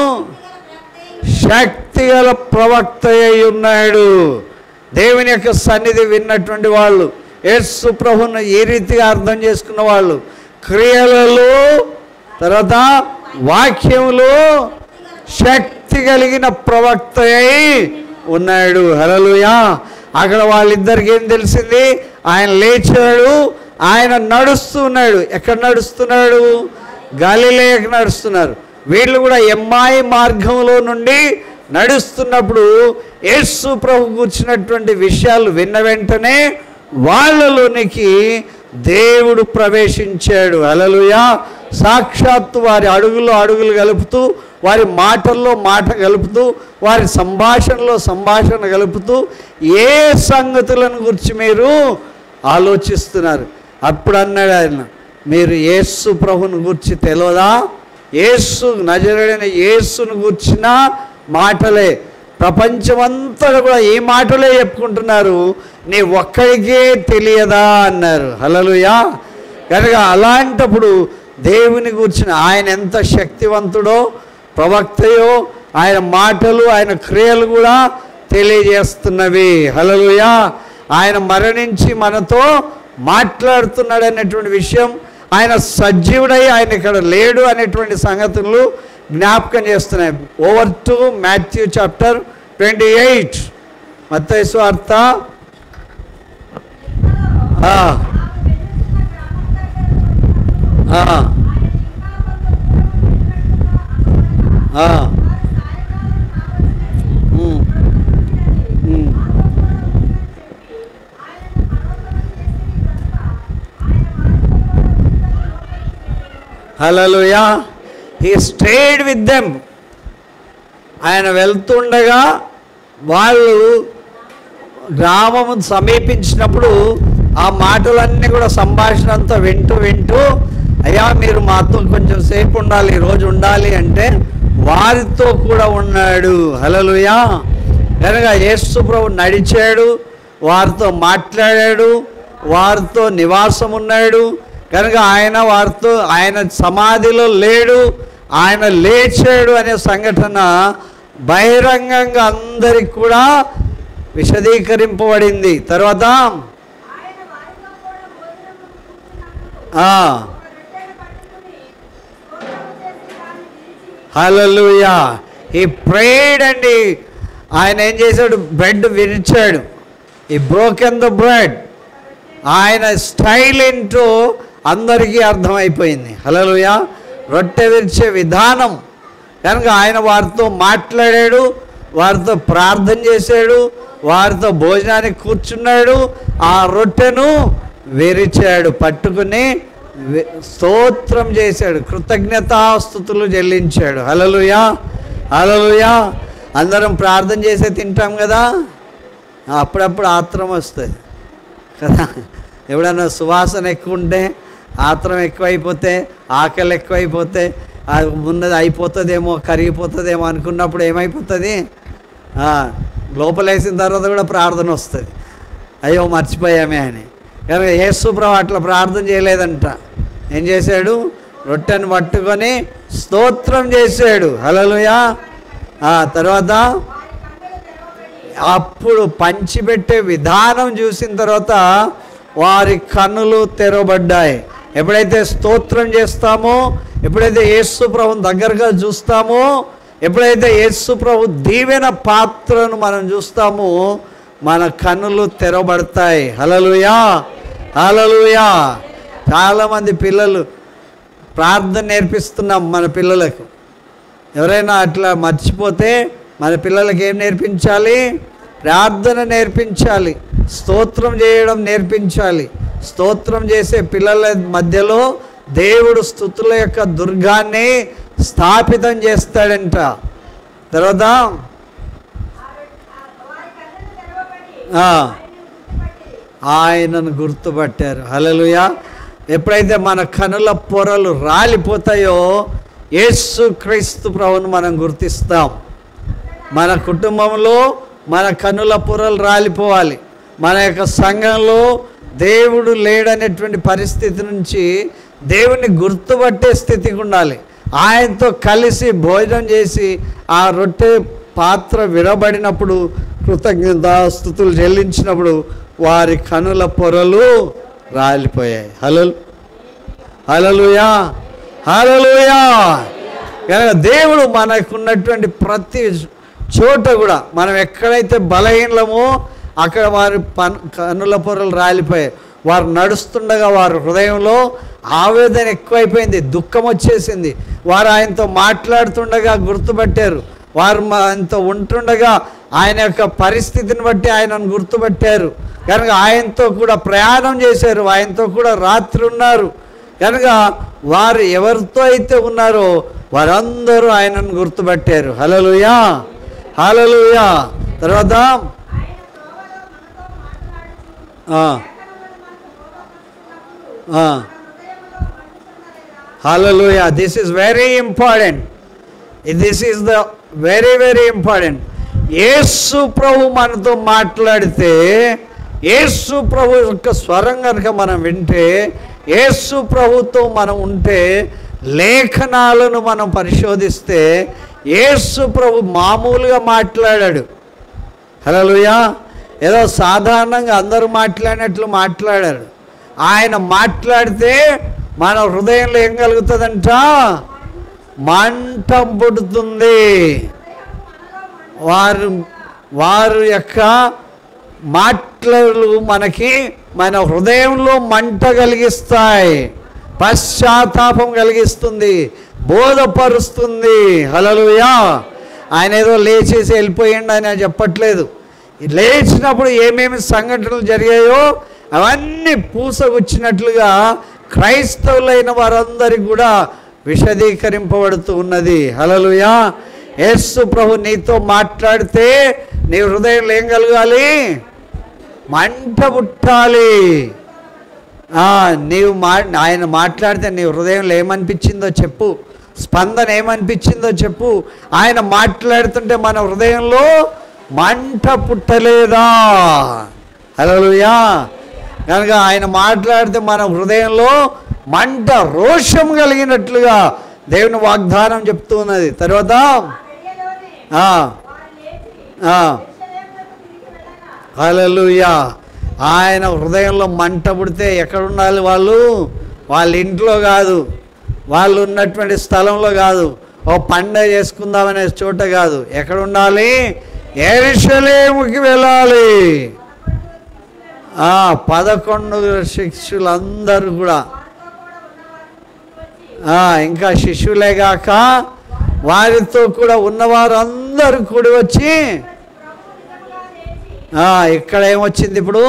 శక్తిగల ప్రవక్త అయి ఉన్నాడు. దేవుని యొక్క సన్నిధి విన్నటువంటి వాళ్ళు, యేసు ప్రభును ఈ రీతిగా అర్థం చేసుకున్న వాళ్ళు, క్రియలలో తర్వాత వాక్యంలో శక్తి కలిగిన ప్రవక్త అయి ఉన్నాడు. హల్లెలూయా. అక్కడ వాళ్ళిద్దరికి ఏం తెలిసింది? ఆయన లేచాడు, ఆయన నడుస్తున్నాడు. ఎక్కడ నడుస్తున్నాడు? గలిలయకు నడుస్తున్నారు. వీళ్ళు కూడా ఎమ్మాయి మార్గంలో నుండి నడుస్తున్నప్పుడు యేసు ప్రభు కూర్చున్నటువంటి విషయాలు విన్న వెంటనే వాళ్ళలోనికి దేవుడు ప్రవేశించాడు. హల్లెలూయా. సాక్షాత్తు వారి అడుగులో అడుగులు కలుపుతూ, వారి మాటల్లో మాట కలుపుతూ, వారి సంభాషణలో సంభాషణ కలుపుతూ ఏ సంగతులను గురించి మీరు ఆలోచిస్తున్నారు? అప్పుడు అన్నాడు ఆయన, మీరు యేసు ప్రభుని గురించి తెలియదా? యేసు నజరేయుడైన యేసును గుర్చిన మాటలే, ప్రపంచమంతా కూడా ఈ మాటలే చెప్పుకుంటున్నారు, నీ ఒక్కడికే తెలియదా అన్నారు. హల్లెలూయా. కనుక అలాంటప్పుడు దేవుని గురించిన ఆయన ఎంత శక్తివంతుడో, ప్రవక్తయో, ఆయన మాటలు, ఆయన క్రియలు కూడా తెలియజేస్తున్నవి. హల్లెలూయా. ఆయన మరణించి మనతో మాట్లాడుతున్నాడు అనేటువంటి విషయం, ఆయన సజీవుడై ఆయన ఇక్కడ లేడు అనేటువంటి సంగతులు జ్ఞాపకం చేస్తున్నాయి. Over to Matthew chapter 28. మత్తయి సువార్త hallelujah. He stayed with them. ఆయన వెళ్తుండగా వాళ్ళు గ్రామము సమీపించినప్పుడు ఆ మాటలన్నీ కూడా సంభాషణ అంతా వింటూ అయ్యా మీరు మాతో కొంచెం సేపు ఉండాలి, ఈరోజు ఉండాలి అంటే వారితో కూడా ఉన్నాడు. హల్లెలూయా. కనుక యేసు ప్రభు నడిచాడు, వారితో మాట్లాడాడు, వారితో నివాసం ఉన్నాడు. కనుక ఆయన వారితో, ఆయన సమాధిలో లేడు, ఆయన లేచాడు అనే సంఘటన బహిరంగంగా అందరికి కూడా విశదీకరింపబడింది. తర్వాత హల్లెలూయా. ఈ ప్రేయర్డ్ అండి. ఆయన ఏం చేశాడు? బ్రెడ్ విరిచాడు. ఈ బ్రోకెన్ ద బ్రెడ్. ఆయన స్టైల్ ఏంటో అందరికీ అర్థమైపోయింది. హల్లెలూయా. రొట్టె విరిచే విధానం. కనుక ఆయన వారితో మాట్లాడాడు, వారితో ప్రార్థన చేశాడు, వారితో భోజనానికి కూర్చున్నాడు, ఆ రొట్టెను విరిచాడు, పట్టుకుని స్తోత్రం చేశాడు, కృతజ్ఞతాస్తుతులు చెల్లించాడు. హల్లెలూయా. హల్లెలూయా. అందరం ప్రార్థన చేసే తింటాం కదా, అప్పుడప్పుడు ఆత్రం వస్తుంది కదా. ఎవడన్నా సువాసన ఎక్కువ ఉంటే, ఆత్రం ఎక్కువైపోతే, ఆకలి ఎక్కువైపోతే, ఉన్నది అయిపోతుందేమో, కరిగిపోతుందేమో అనుకున్నప్పుడు ఏమైపోతుంది? లోపలేసిన తర్వాత కూడా ప్రార్థన వస్తుంది, అయ్యో మర్చిపోయామే అని. కనుక యేసు ప్రభు అట్లా ప్రార్థన చేయలేదంట. ఏం చేశాడు? రొట్టెను పట్టుకొని స్తోత్రం చేశాడు. హల్లెలూయా. తర్వాత అప్పుడు పంచిపెట్టే విధానం చూసిన తర్వాత వారి కన్నులు తెరవబడ్డాయి. ఎప్పుడైతే స్తోత్రం చేస్తామో, ఎప్పుడైతే యేసు ప్రభుని దగ్గరగా చూస్తామో, ఎప్పుడైతే యేసు ప్రభు దీవెన పాత్రను మనం చూస్తామో, మన కన్నులు తెరవబడతాయి. హల్లెలూయా. హల్లెలూయా. చాలామంది పిల్లలు ప్రార్థన నేర్పిస్తున్నాం మన పిల్లలకు. ఎవరైనా అట్లా మర్చిపోతే మన పిల్లలకి ఏం నేర్పించాలి? ప్రార్థన నేర్పించాలి, స్తోత్రం చేయడం నేర్పించాలి. స్తోత్రం చేసే పిల్లల మధ్యలో దేవుడు స్తుతుల యొక్క దుర్గాన్ని స్థాపితం చేస్తాడంట. తర్వాత ఆయనను గుర్తుపట్టారు. హల్లెలూయా. ఎప్పుడైతే మన కనుల పొరలు రాలిపోతాయో యేసు క్రీస్తు ప్రభువును మనం గుర్తిస్తాం. మన కుటుంబంలో మన కనుల పొరలు రాలిపోవాలి. మన యొక్క సంఘంలో దేవుడు లేడనేటువంటి పరిస్థితి నుంచి దేవుని గుర్తుపట్టే స్థితికి ఉండాలి. ఆయనతో కలిసి భోజనం చేసి ఆ రొట్టె పాత్ర విరబడినప్పుడు, కృతజ్ఞతాస్తుతులు చెల్లించినప్పుడు వారి కనుల పొరలు రాలిపోయాయి. హల్లెలూయా. హల్లెలూయా. కనుక దేవుడు మనకున్నటువంటి ప్రతి చోట కూడా మనం ఎక్కడైతే బలహీనమో అక్కడ వారి కన్నుల పొరలు రాలిపోయాయి. వారు నడుస్తుండగా వారి హృదయంలో ఆవేదన ఎక్కువైపోయింది, దుఃఖం వచ్చేసింది. వారు ఆయనతో మాట్లాడుతుండగా గుర్తుపట్టారు. వారు ఆయనతో ఉంటుండగా ఆయన యొక్క పరిస్థితిని బట్టి ఆయనను గుర్తుపట్టారు. కనుక ఆయనతో కూడా ప్రయాణం చేశారు, ఆయనతో కూడా రాత్రి ఉన్నారు. కనుక వారు ఎవరితో అయితే ఉన్నారో వారందరూ ఆయనను గుర్తుపట్టారు. హల్లెలూయా. హల్లెలూయా. తర్వాత hallelujah. This is very important. This is the very very important. Yesu ప్రభు మనతో మాట్లాడితే, యేసు ప్రభు యొక్క స్వరం కనుక మనం వింటే, యేసు ప్రభుతో మనం ఉంటే, లేఖనాలను మనం పరిశోధిస్తే యేసు ప్రభు మామూలుగా మాట్లాడాడు. హల్లెలూయా. ఏదో సాధారణంగా అందరూ మాట్లాడినట్లు మాట్లాడారు. ఆయన మాట్లాడితే మన హృదయంలో ఏం కలుగుతుందంట? మంట పుడుతుంది. వారు యొక్క మాటలు మనకి మన హృదయంలో మంట కలిగిస్తాయి, పశ్చాత్తాపం కలిగిస్తుంది, బోధపరుస్తుంది. హల్లెలూయా. ఆయన ఏదో లేచేసి వెళ్ళిపోయిండు అని చెప్పట్లేదు. లేచినప్పుడు ఏమేమి సంఘటనలు జరిగాయో అవన్నీ పూసగుచ్చినట్లుగా క్రైస్తవులైన వారందరికీ కూడా విశదీకరింపబడుతూ ఉన్నది. హల్లెలూయా. యేసు ప్రభు నీతో మాట్లాడితే నీ హృదయంలో ఏం కలగాలి? మంట పుట్టాలి. ఆయన మాట్లాడితే నీ హృదయంలో ఏమనిపించిందో చెప్పు, స్పందన ఏమనిపించిందో చెప్పు. ఆయన మాట్లాడుతుంటే మన హృదయంలో మంట పుట్టలేదా? హల్లెలూయా. కనుక ఆయన మాట్లాడితే మన హృదయంలో మంట, రోషం కలిగినట్లుగా దేవుని వాగ్దానం చెప్తూ ఉన్నది. తర్వాత హల్లెలూయా. ఆయన హృదయంలో మంట పుడితే ఎక్కడ ఉండాలి? వాళ్ళ ఇంట్లో కాదు, వాళ్ళు ఉన్నటువంటి స్థలంలో కాదు, ఓ పండగ చేసుకుందామనే చోట కాదు. ఎక్కడ ఉండాలి? యెరూషలేముకి వెళ్ళాలి. 11 శిష్యులందరూ కూడా, ఇంకా శిష్యులే గాక వారితో కూడా ఉన్నవారు అందరూ కూడి వచ్చి, ఇక్కడ ఏమొచ్చింది? ఇప్పుడు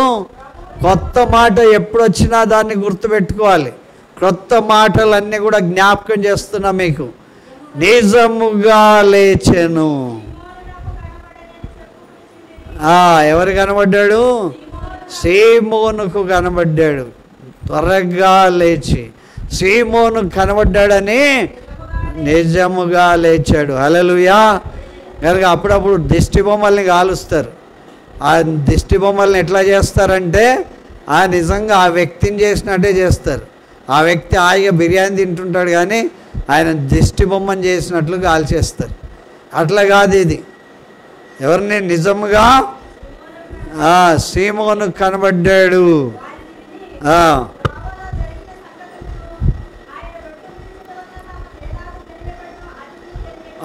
కొత్త మాట ఎప్పుడు వచ్చినా దాన్ని గుర్తుపెట్టుకోవాలి. క్రొత్త మాటలన్నీ కూడా జ్ఞాపకం చేస్తున్నా మీకు. నిజముగా లేచెను. ఎవరు కనబడ్డాడు? సీమోనుకు కనబడ్డాడు. త్వరగా లేచి సీమోను కనబడ్డాడని నిజముగా లేచాడు. హల్లెలూయా. కనుక అప్పుడప్పుడు దిష్టి బొమ్మల్ని కాలుస్తారు. ఆ దిష్టి బొమ్మల్ని ఎట్లా చేస్తారంటే నిజంగా ఆ వ్యక్తిని చేసినట్టే చేస్తారు. ఆ వ్యక్తి హాయిగా బిర్యానీ తింటుంటాడు, కానీ ఆయన దిష్టి బొమ్మని చేసినట్లు కాల్చేస్తారు. అట్లా కాదు ఇది. ఎవరిని? నిజముగా సీమోను కనబడ్డాడు.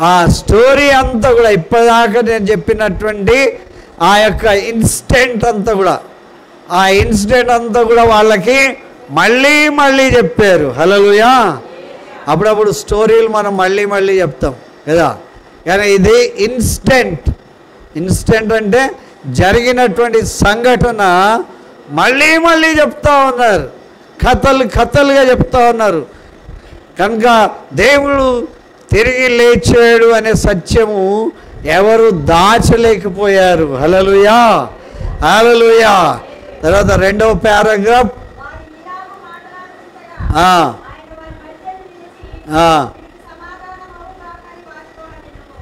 ఆ స్టోరీ అంతా కూడా ఇప్పటిదాకా నేను చెప్పినటువంటి ఆ యొక్క ఇన్సిడెంట్ అంతా కూడా, ఆ ఇన్సిడెంట్ అంతా కూడా వాళ్ళకి మళ్ళీ మళ్ళీ చెప్పారు. హల్లెలూయా. అప్పుడప్పుడు స్టోరీలు మనం మళ్ళీ మళ్ళీ చెప్తాం కదా, కానీ ఇది ఇన్సిడెంట్ అంటే జరిగినటువంటి సంఘటన మళ్ళీ మళ్ళీ చెప్తా ఉన్నారు, కథలుగా చెప్తా ఉన్నారు. కనుక దేవుడు తిరిగి లేచాడు అనే సత్యము ఎవరు దాచలేకపోయారు. హల్లెలూయా. హల్లెలూయా. తర్వాత 2వ పారాగ్రాఫ్.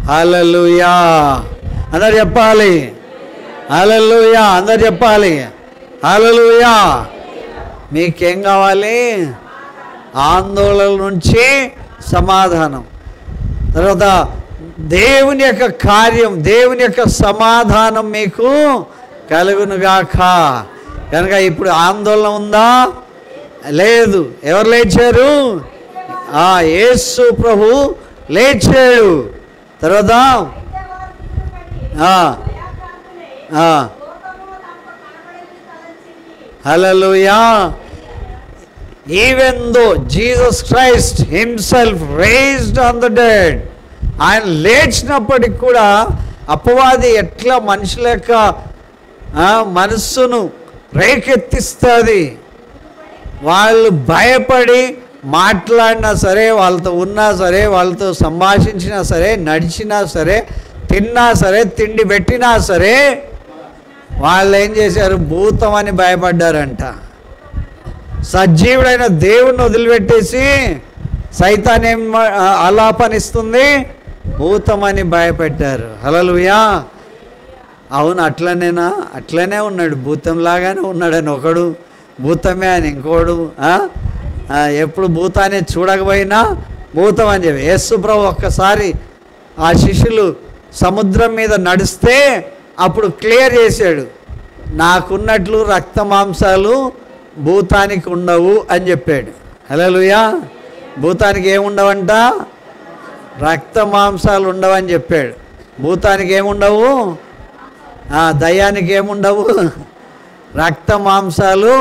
హల్లెలూయా. అందరు చెప్పాలి. హల్లెలూయా. అందరు చెప్పాలి. హల్లెలూయా. మీకేం కావాలి? ఆందోళన నుంచి సమాధానం. తర్వాత దేవుని యొక్క కార్యం, దేవుని యొక్క సమాధానం మీకు కలుగునుగాక. కనుక ఇప్పుడు ఆందోళన ఉందా? లేదు. ఎవరు లేచారు? యేసు ప్రభు లేచాడు. తర్వాత హల్లెలూయా. Even though Jesus Christ himself raised on the dead, ఆయన లేచినప్పటికి కూడా అపవాది ఎట్లా మనుషుల యొక్క మనస్సును రేకెత్తిస్తుంది. వాళ్ళు భయపడి మాట్లాడినా సరే, వాళ్ళతో ఉన్నా సరే, వాళ్ళతో సంభాషించినా సరే, నడిచినా సరే, తిన్నా సరే, తిండి పెట్టినా సరే, వాళ్ళు ఏం చేశారు? భూతం అని భయపడ్డారంట. సజీవుడైన దేవుణ్ణి వదిలిపెట్టేసి సైతాన్ ఏం ఆలాపనిస్తుంది? భూతమని భయపెట్టారు. హల్లెలూయా. అవును, అట్లనేనా? అట్లనే ఉన్నాడు, భూతంలాగానే ఉన్నాడని ఒకడు, భూతమే అని ఇంకోడు. ఎప్పుడు భూతాన్ని చూడకపోయినా భూతం అని చెప్పి యేసు ప్రభు ఒక్కసారి ఆ శిష్యులు సముద్రం మీద నడిస్తే అప్పుడు క్లియర్ చేశాడు, నాకున్నట్లు రక్త మాంసాలు భూతానికి ఉండవు అని చెప్పాడు. హల్లెలూయా. భూతానికి ఏముండవంట? రక్త మాంసాలు ఉండవని చెప్పాడు. భూతానికి ఏముండవు? దయ్యానికి ఏముండవు? రక్త మాంసాలు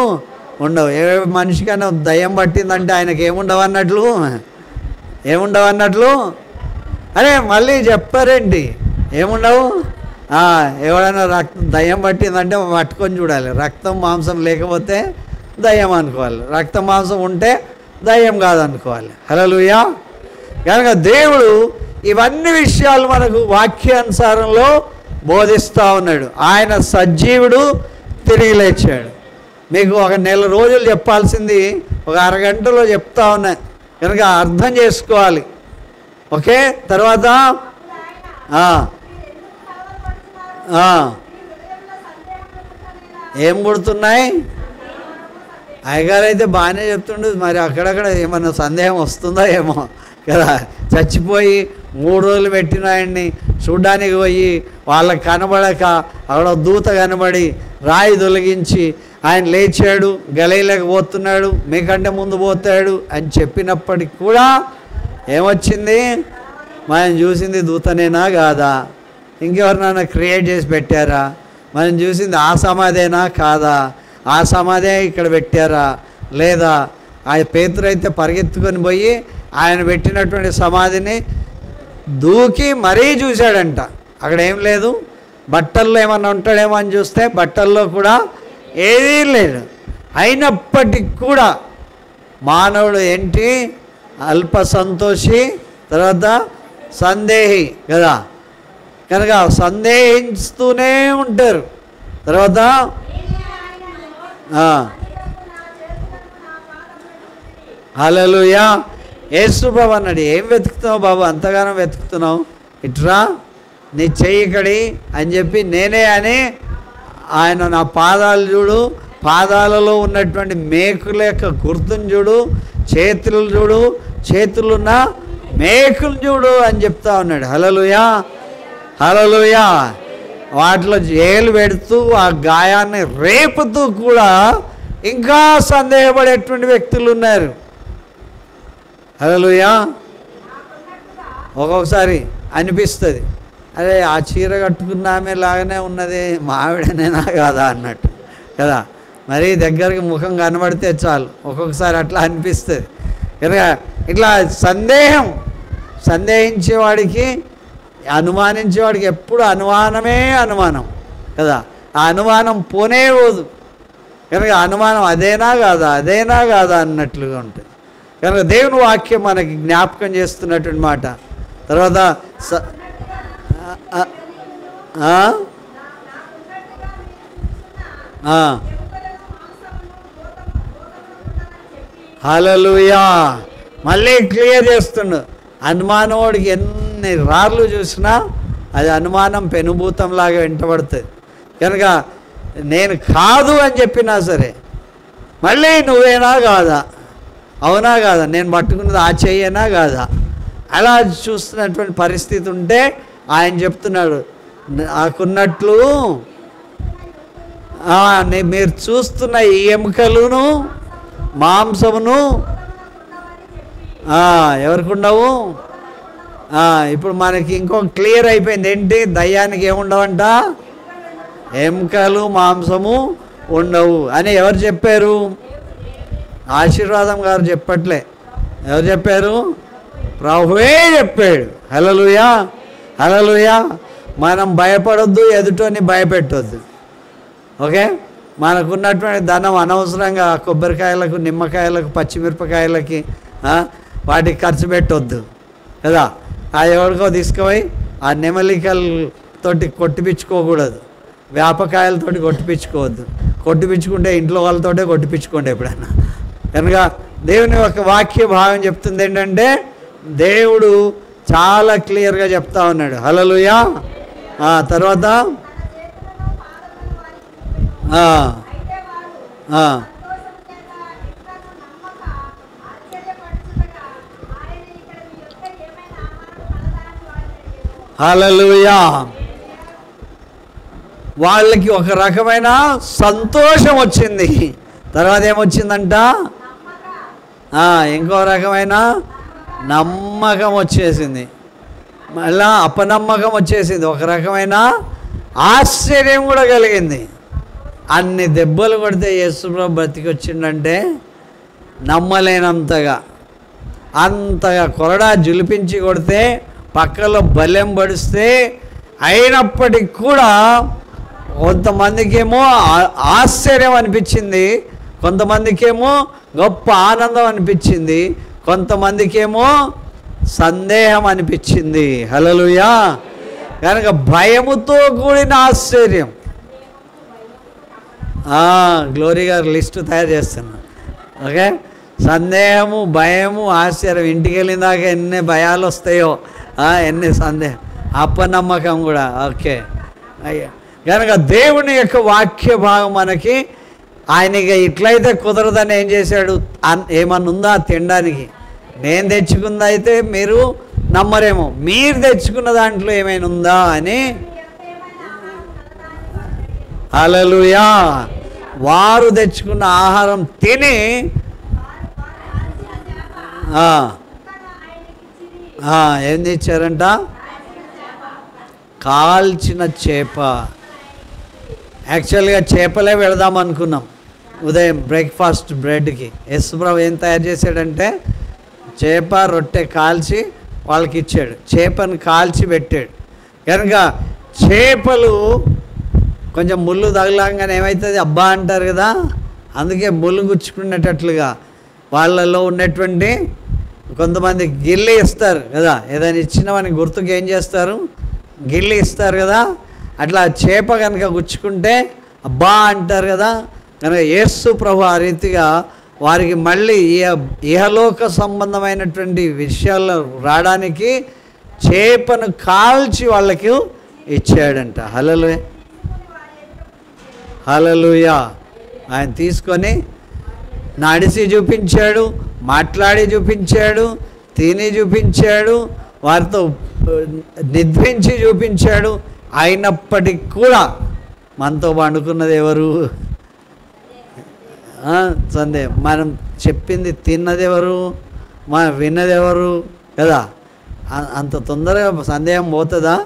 ఉండవు. ఏ మనిషికైనా దయ్యం పట్టిందంటే ఆయనకి ఏముండవు అన్నట్లు, ఏముండవు అన్నట్లు. అరే మళ్ళీ చెప్పారేంటి? ఏముండవు? ఎవడైనా దయ్యం పట్టిందంటే పట్టుకొని చూడాలి. రక్తం మాంసం లేకపోతే దయ్యం అనుకోవాలి, రక్త మాంసం ఉంటే దయ్యం కాదనుకోవాలి. హల్లెలూయా. కనుక దేవుడు ఇవన్నీ విషయాలు మనకు వాక్యానుసారంలో బోధిస్తూ ఉన్నాడు. ఆయన సజీవుడు, తిరిగి లేచాడు. మీకు ఒక నెల రోజులు చెప్పాల్సింది ఒక అరగంటలో చెప్తా ఉన్నా కనుక అర్థం చేసుకోవాలి. ఓకే. తర్వాత ఏం పుడుతున్నాయి? అయ్యగారు అయితే బాగానే చెప్తుండే, మరి అక్కడక్కడ ఏమన్నా సందేహం వస్తుందో ఏమో కదా. చచ్చిపోయి 3 రోజులు పెట్టిన ఆయన్ని చూడ్డానికి పోయి వాళ్ళకి కనబడక అక్కడ దూత కనబడి రాయి తొలగించి ఆయన లేచాడు, గలీలకు పోతున్నాడు, మీకంటే ముందు పోతాడు అని చెప్పినప్పటికి కూడా ఏమొచ్చింది? మనం చూసింది దూతనేనా కాదా? ఇంకెవరినైనా క్రియేట్ చేసి పెట్టారా? మనం చూసింది ఆ సమాధేనా కాదా? ఆ సమాధే ఇక్కడ పెట్టారా లేదా? ఆ పేతురు అయితే పరిగెత్తుకొని పోయి ఆయన పెట్టినటువంటి సమాధిని దూకి మరీ చూశాడంట. అక్కడ ఏం లేదు, బట్టల్లో ఏమన్నా ఉంటాడేమో అని చూస్తే బట్టల్లో కూడా ఏదీ లేదు. అయినప్పటికీ కూడా మానవుడు ఏంటి? అల్ప సంతోషి, తర్వాత సందేహి కదా. కనుక సందేహిస్తూనే ఉంటారు. తర్వాత హల్లెలూయా. యేసు బాబు అన్నాడు, ఏం వెతుకుతున్నావు బాబు, అంతగానో వెతుకుతున్నావు, ఇట్రా నీ చెయ్యి ఇక్కడి అని చెప్పి నేనే అని ఆయన నా పాదాలు చూడు, పాదాలలో ఉన్నటువంటి మేకుల యొక్క గుర్తును చూడు, చేతులు చూడు, చేతులున్న మేకులు చూడు అని చెప్తా ఉన్నాడు. హల్లెలూయా. హల్లెలూయా. వాటిలో ఏలు పెడుతూ ఆ గాయాన్ని రేపుతూ కూడా ఇంకా సందేహపడేటువంటి వ్యక్తులు ఉన్నారు. హల్లెలూయా. ఒక్కొక్కసారి అనిపిస్తుంది, అరే ఆ చీర కట్టుకున్న ఆమె లాగానే ఉన్నది, మా ఆవిడనేనా కాదా అన్నట్టు కదా. మరీ దగ్గరికి ముఖం కనబడితే చాలు ఒక్కొక్కసారి అట్లా అనిపిస్తుంది. కనుక ఇట్లా సందేహించేవాడికి, అనుమానించేవాడికి ఎప్పుడు అనుమానమే అనుమానం కదా. ఆ అనుమానం పోనే పోదు. కనుక అనుమానం అదేనా కాదా, అదేనా కాదా అన్నట్లుగా ఉంటుంది. కనుక దేవుని వాక్యం మనకి జ్ఞాపకం చేస్తున్నటువంటి మాట. తర్వాత హల్లెలూయా. మళ్ళీ క్లియర్ చేస్తుండు. అనుమానవాడికి ఎన్ని రాళ్ళు చూసినా అది అనుమానం పెనుభూతంలాగా వెంటబడుతుంది. కనుక నేను కాదు అని చెప్పినా సరే మళ్ళీ నువ్వేనా కాదా, అవునా కాదా, నేను పట్టుకున్నది ఆ చెయ్యేనా కాదా, అలా చూస్తున్నటువంటి పరిస్థితి ఉంటే ఆయన చెప్తున్నాడు, నాకున్నట్లు మీరు చూస్తున్న ఈ ఎముకలును మాంసమును ఎవరికి ఉండవు. ఇప్పుడు మనకి ఇంకో క్లియర్ అయిపోయింది ఏంటి? దయ్యానికి ఏముండవంట? ఎముకలు మాంసము ఉండవు అని ఎవరు చెప్పారు? ఆశీర్వాదం గారు చెప్పట్లే. ఎవరు చెప్పారు? ప్రభువే చెప్పాడు. హల్లెలూయా. హల్లెలూయా. మనం భయపడొద్దు, ఎదుటోని భయపెట్టొద్దు. ఓకే. మనకున్నటువంటి ధనం అనవసరంగా కొబ్బరికాయలకు, నిమ్మకాయలకు, పచ్చిమిరపకాయలకి వాటికి ఖర్చు పెట్టొద్దు కదా. ఆ ఎవరికో తీసుకుపోయి ఆ నెమలికలతోటి కొట్టిపించుకోకూడదు, వేపకాయలతోటి కొట్టిపించుకోవద్దు. కొట్టిపించుకుంటే ఇంట్లో వాళ్ళతోటే కొట్టిపించుకోండి ఎప్పుడైనా. కనుక దేవుని యొక్క వాక్య భావం చెప్తుంది ఏంటంటే, దేవుడు చాలా క్లియర్గా చెప్తా ఉన్నాడు. హల్లెలూయా. తర్వాత హల్లెలూయా. వాళ్ళకి ఒక రకమైన సంతోషం వచ్చింది. తర్వాత ఏమొచ్చిందంట? ఇంకో రకమైన నమ్మకం వచ్చేసింది. మళ్ళా అపనమ్మకం వచ్చేసింది. ఒక రకమైన ఆశ్చర్యం కూడా కలిగింది. అన్ని దెబ్బలు కొడితే యేసుప్రభు బ్రతికి వచ్చిండంటే నమ్మలేనంతగా, అంతగా కొరడా జులిపించి కొడితే, పక్కలో బలెం పడిస్తే, అయినప్పటికి కూడా కొంతమందికేమో ఆశ్చర్యం అనిపించింది, కొంతమందికేమో గొప్ప ఆనందం అనిపించింది, కొంతమందికేమో సందేహం అనిపించింది. హల్లెలూయా. కనుక భయముతో కూడిన ఆశ్చర్యం. గ్లోరీ గారు లిస్టు తయారు చేస్తున్నా. ఓకే, సందేహము, భయము, ఆశ్చర్యం. ఇంటికి వెళ్ళిన దాకా ఎన్ని భయాలు వస్తాయో, ఎన్ని సందేహం, అపనమ్మకం కూడా. ఓకే, అయ్యా. కనుక దేవుని యొక్క వాక్య భాగం మనకి, ఆయనకి ఇట్లయితే కుదరదని ఏం చేశాడు? ఏమన్నా ఉందా తినడానికి? నేను తెచ్చుకుంది అయితే మీరు నమ్మరేమో, మీరు తెచ్చుకున్న దాంట్లో ఏమైనా ఉందా అని. హల్లెలూయా. వారు తెచ్చుకున్న ఆహారం తిని ఏం తెచ్చారంట? కాల్చిన చేప. యాక్చువల్గా చేపలే వెళదాం అనుకున్నాం ఉదయం బ్రేక్ఫాస్ట్ బ్రెడ్కి. యేసుప్రభు ఏం తయారు చేశాడంటే చేప రొట్టె కాల్చి వాళ్ళకి ఇచ్చాడు. చేపను కాల్చి పెట్టాడు. కనుక చేపలు కొంచెం ముళ్ళు తగలంగానే ఏమవుతుంది? అబ్బా అంటారు కదా. అందుకే ముళ్ళు గుచ్చుకునేటట్లుగా వాళ్ళలో ఉన్నటువంటి కొంతమంది గిల్లి ఇస్తారు కదా, ఏదైనా ఇచ్చినవని గుర్తుకు ఏం చేస్తారు? గిల్లి ఇస్తారు కదా. అట్లా చేప కనుక గుచ్చుకుంటే అబ్బా అంటారు కదా. కనుక యేసు ప్రభు ఆ రీతిగా వారికి మళ్ళీ ఇహలోక సంబంధమైనటువంటి విషయాల్లో రావడానికి చేపను కాల్చి వాళ్ళకి ఇచ్చాడంట. హల్లెలూయా. హల్లెలూయా. ఆయన తీసుకొని నడిచి చూపించాడు, మాట్లాడి చూపించాడు, తిని చూపించాడు, వారితో నిద్రించి చూపించాడు. అయినప్పటికీ కూడా మనతో పండుకున్నది ఎవరు? సందేహం. మనం చెప్పింది తిన్నది ఎవరు? మనం విన్నది ఎవరు కదా. అంత తొందరగా సందేహం పోతుందా?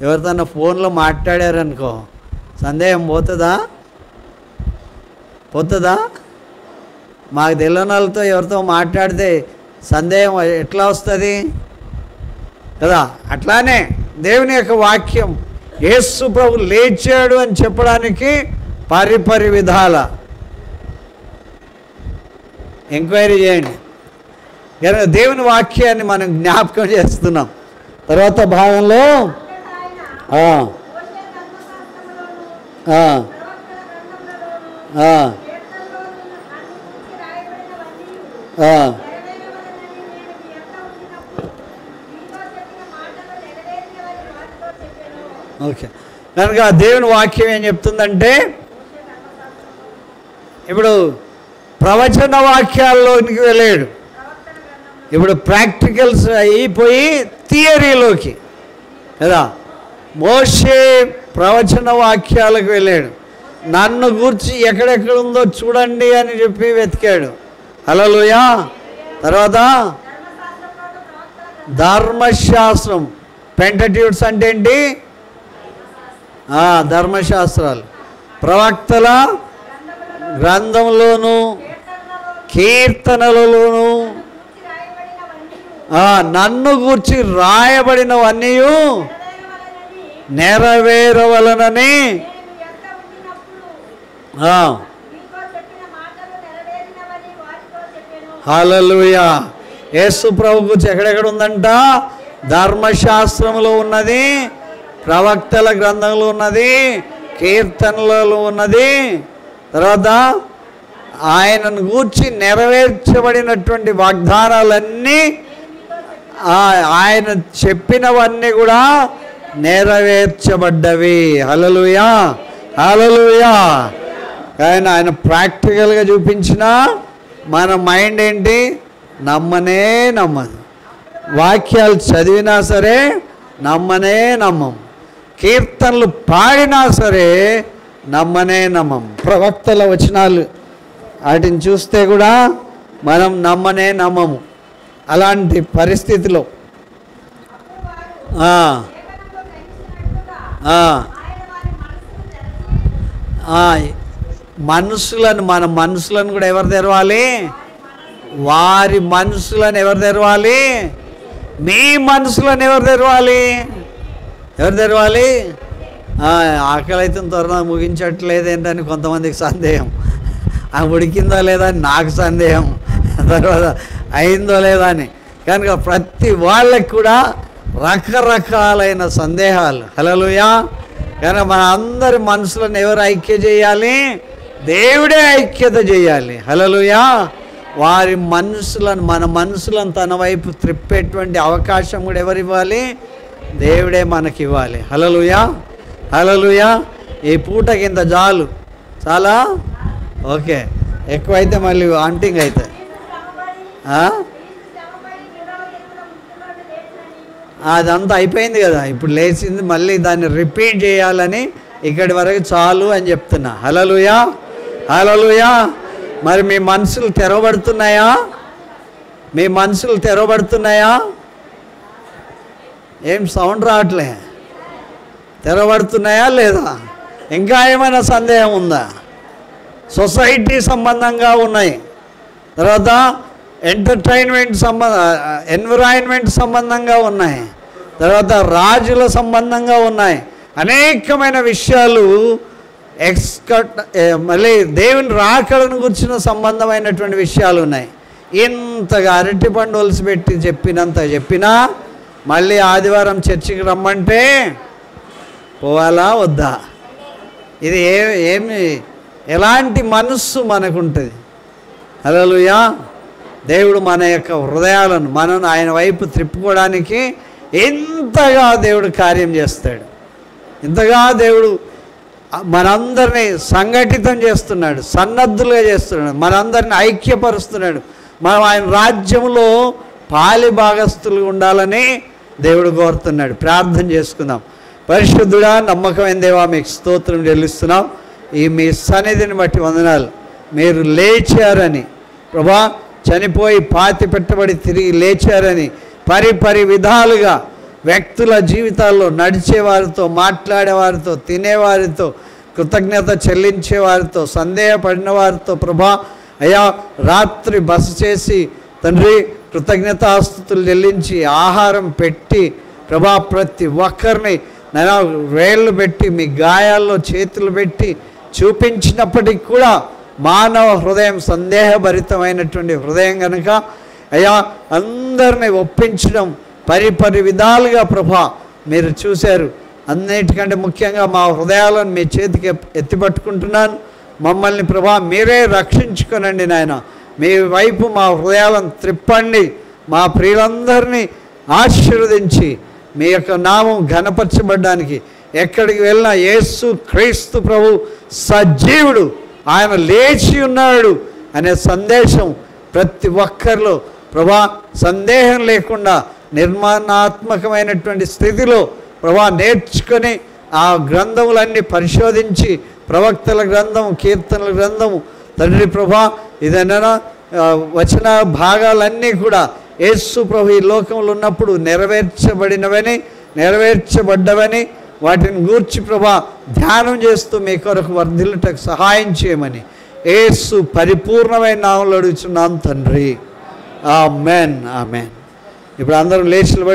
ఎవరితోన్నా ఫోన్లో మాట్లాడారనుకో సందేహం పోతుందా? పోతుందా? మాకు తెలియని వాళ్ళతో ఎవరితో మాట్లాడితే సందేహం ఎట్లా వస్తుంది కదా. అట్లానే దేవుని యొక్క వాక్యం యేసు ప్రభు లేచాడు అని చెప్పడానికి పరిపరి విధాల ఎంక్వైరీ చేయండి. కనుక దేవుని వాక్యాన్ని మనం జ్ఞాపకం చేస్తున్నాం. తర్వాత భాగంలో ఓకే. కనుక దేవుని వాక్యం ఏం చెప్తుందంటే, ఇప్పుడు ప్రవచన వాక్యాల్లోనికి వెళ్ళాడు, ఇప్పుడు ప్రాక్టికల్స్ అయిపోయి థియరీలోకి కదా. మోషే ప్రవచన వాక్యాలకు వెళ్ళాడు. నన్ను గూర్చి ఎక్కడెక్కడ ఉందో చూడండి అని చెప్పి వెతికాడు. హల్లెలూయా. తర్వాత ధర్మశాస్త్రం, పెంటట్యూడ్స్ అంటే ఏంటి? ధర్మశాస్త్రాలు. ప్రవక్తల గ్రంథంలోను కీర్తనలలోను నన్ను గూర్చి రాయబడినవన్నీ నెరవేరవలనని హల్లెలూయా. యేసు ప్రభు గురించి ఎక్కడెక్కడ ఉందంట? ధర్మశాస్త్రంలో ఉన్నది, ప్రవక్తల గ్రంథంలో ఉన్నది, కీర్తనలలో ఉన్నది. తర్వాత ఆయనను గూర్చి నెరవేర్చబడినటువంటి వాగ్దానాలన్నీ, ఆయన చెప్పినవన్నీ కూడా నెరవేర్చబడ్డవి. హల్లెలూయా. హల్లెలూయా. కానీ ఆయన ప్రాక్టికల్గా చూపించిన మన మైండ్ ఏంటి? నమ్మనే నమ్మదు. వాక్యాలు చదివినా సరే నమ్మనే నమ్మం. కీర్తనలు పాడినా సరే నమ్మనే నమ్మం. ప్రవక్తల వచనాలు వాటిని చూస్తే కూడా మనం నమ్మనే నమ్మము. అలాంటి పరిస్థితిలో మన మనసులను కూడా ఎవరు తెరవాలి? వారి మనసులను ఎవరు తెరవాలి? మీ మనసులను ఎవరు తెరవాలి? ఎవరు తెరవాలి? ఆకలి అయితే త్వరగా ముగించట్లేదు ఏంటని కొంతమందికి సందేహం. ఉడికిందో లేదా అని నాకు సందేహం, తర్వాత అయిందో లేదా అని. కనుక ప్రతి వాళ్ళకి కూడా రకరకాలైన సందేహాలు. హల్లెలూయా. కనుక మన అందరి మనసులను ఎవరు ఐక్య చేయాలి? దేవుడే ఐక్యత చేయాలి. హల్లెలూయా. వారి మనసులను, మన మనసులను తన వైపు త్రిప్పేటువంటి అవకాశం కూడా ఎవరు ఇవ్వాలి? దేవుడే మనకి ఇవ్వాలి. హల్లెలూయా, హల్లెలూయా. ఈ పూటకి ఇంత చాలు, చాలా ఓకే. ఎక్కువైతే మళ్ళీ ఆంటింగ్ అవుతుంది. అదంతా అయిపోయింది కదా, ఇప్పుడు లేచింది, మళ్ళీ దాన్ని రిపీట్ చేయాలని ఇక్కడి వరకు చాలు అని చెప్తున్నా. హల్లెలూయా, హల్లెలూయా. మరి మీ మనసులు తెరవబడుతున్నాయా? మీ మనసులు తెరవబడుతున్నాయా? ఏం సౌండ్ రావట్లే? తెరవబడుతున్నాయా లేదా? ఇంకా ఏమైనా సందేహం ఉందా? సొసైటీ సంబంధంగా ఉన్నాయి, తర్వాత ఎంటర్టైన్మెంట్ ఎన్విరాన్మెంట్ సంబంధంగా ఉన్నాయి, తర్వాత రాజుల సంబంధంగా ఉన్నాయి. అనేకమైన విషయాలు మళ్ళీ దేవుని రాకడను గురించిన సంబంధమైనటువంటి విషయాలు ఉన్నాయి. ఇంతగా అరటి పండు ఒలిసి పెట్టి చెప్పినంత చెప్పినా మళ్ళీ ఆదివారం చర్చికి రమ్మంటే పోవాలా వద్దా? ఇది ఏమి ఎలాంటి మనస్సు మనకుంటుంది? హల్లెలూయా. దేవుడు మన యొక్క హృదయాలను మనం ఆయన వైపు త్రిప్పుకోవడానికి ఎంతగా దేవుడు కార్యం చేస్తాడు, ఇంతగా దేవుడు మనందరినీ సంఘటితం చేస్తున్నాడు, సన్నద్ధులుగా చేస్తున్నాడు, మనందరినీ ఐక్యపరుస్తున్నాడు. మనం ఆయన రాజ్యంలో పాలి భాగస్తులు ఉండాలని దేవుడు కోరుతున్నాడు. ప్రార్థన చేసుకుందాం. పరిశుద్ధుడా, నమ్మకమైన దేవా, మీకు స్తోత్రం చెల్లిస్తున్నాం. ఈ మీ సన్నిధిని బట్టి వందనాలు. మీరు లేచారని ప్రభా, చనిపోయి పాతి పెట్టబడి తిరిగి లేచారని పరి విధాలుగా వ్యక్తుల జీవితాల్లో నడిచేవారితో, మాట్లాడేవారితో, తినేవారితో, కృతజ్ఞత చెల్లించేవారితో, సందేహపడిన వారితో ప్రభా అయ్యా రాత్రి బస చేసి తండ్రి కృతజ్ఞతాస్తుతులు చెల్లించి ఆహారం పెట్టి ప్రభా ప్రతి ఒక్కరిని నేను వేళ్ళు పెట్టి మీ గాయాల్లో చేతులు పెట్టి చూపించినప్పటికి కూడా మానవ హృదయం సందేహభరితమైనటువంటి హృదయం కనుక అయ్యా అందరినీ ఒప్పించడం పరి విధాలుగా ప్రభా మీరు చూశారు. అన్నిటికంటే ముఖ్యంగా మా హృదయాలను మీ చేతికి ఎత్తిపట్టుకుంటున్నాను. మమ్మల్ని ప్రభా మీరే రక్షించుకోనండి నాయన. మీ వైపు మా హృదయాలను త్రిప్పండి. మా ప్రియులందరినీ ఆశీర్వదించి మీ యొక్క నామం ఘనపరచబడ్డానికి ఎక్కడికి వెళ్ళినా యేసు క్రీస్తు ప్రభు సజీవుడు, ఆయన లేచి ఉన్నాడు అనే సందేశం ప్రతి ఒక్కరిలో ప్రభా సందేహం లేకుండా నిర్మాణాత్మకమైనటువంటి స్థితిలో ప్రభా నేర్చుకొని ఆ గ్రంథములన్నీ పరిశోధించి ప్రవక్తల గ్రంథము, కీర్తనల గ్రంథము తండ్రి ప్రభా ఇదైనా వచన భాగాలన్నీ కూడా యేసు ప్రభు ఈ లోకంలో ఉన్నప్పుడు నెరవేర్చబడ్డవని వాటిని గూర్చి ప్రభా ధ్యానం చేస్తూ మీ కొరకు వర్ధిల్లుటకు సహాయం చేయమని యేసు పరిపూర్ణమైన నామములో అడుగుచున్నాం తండ్రి. ఆమేన్, ఆమేన్. ఇప్పుడు అందరూ లేచి నిలబడి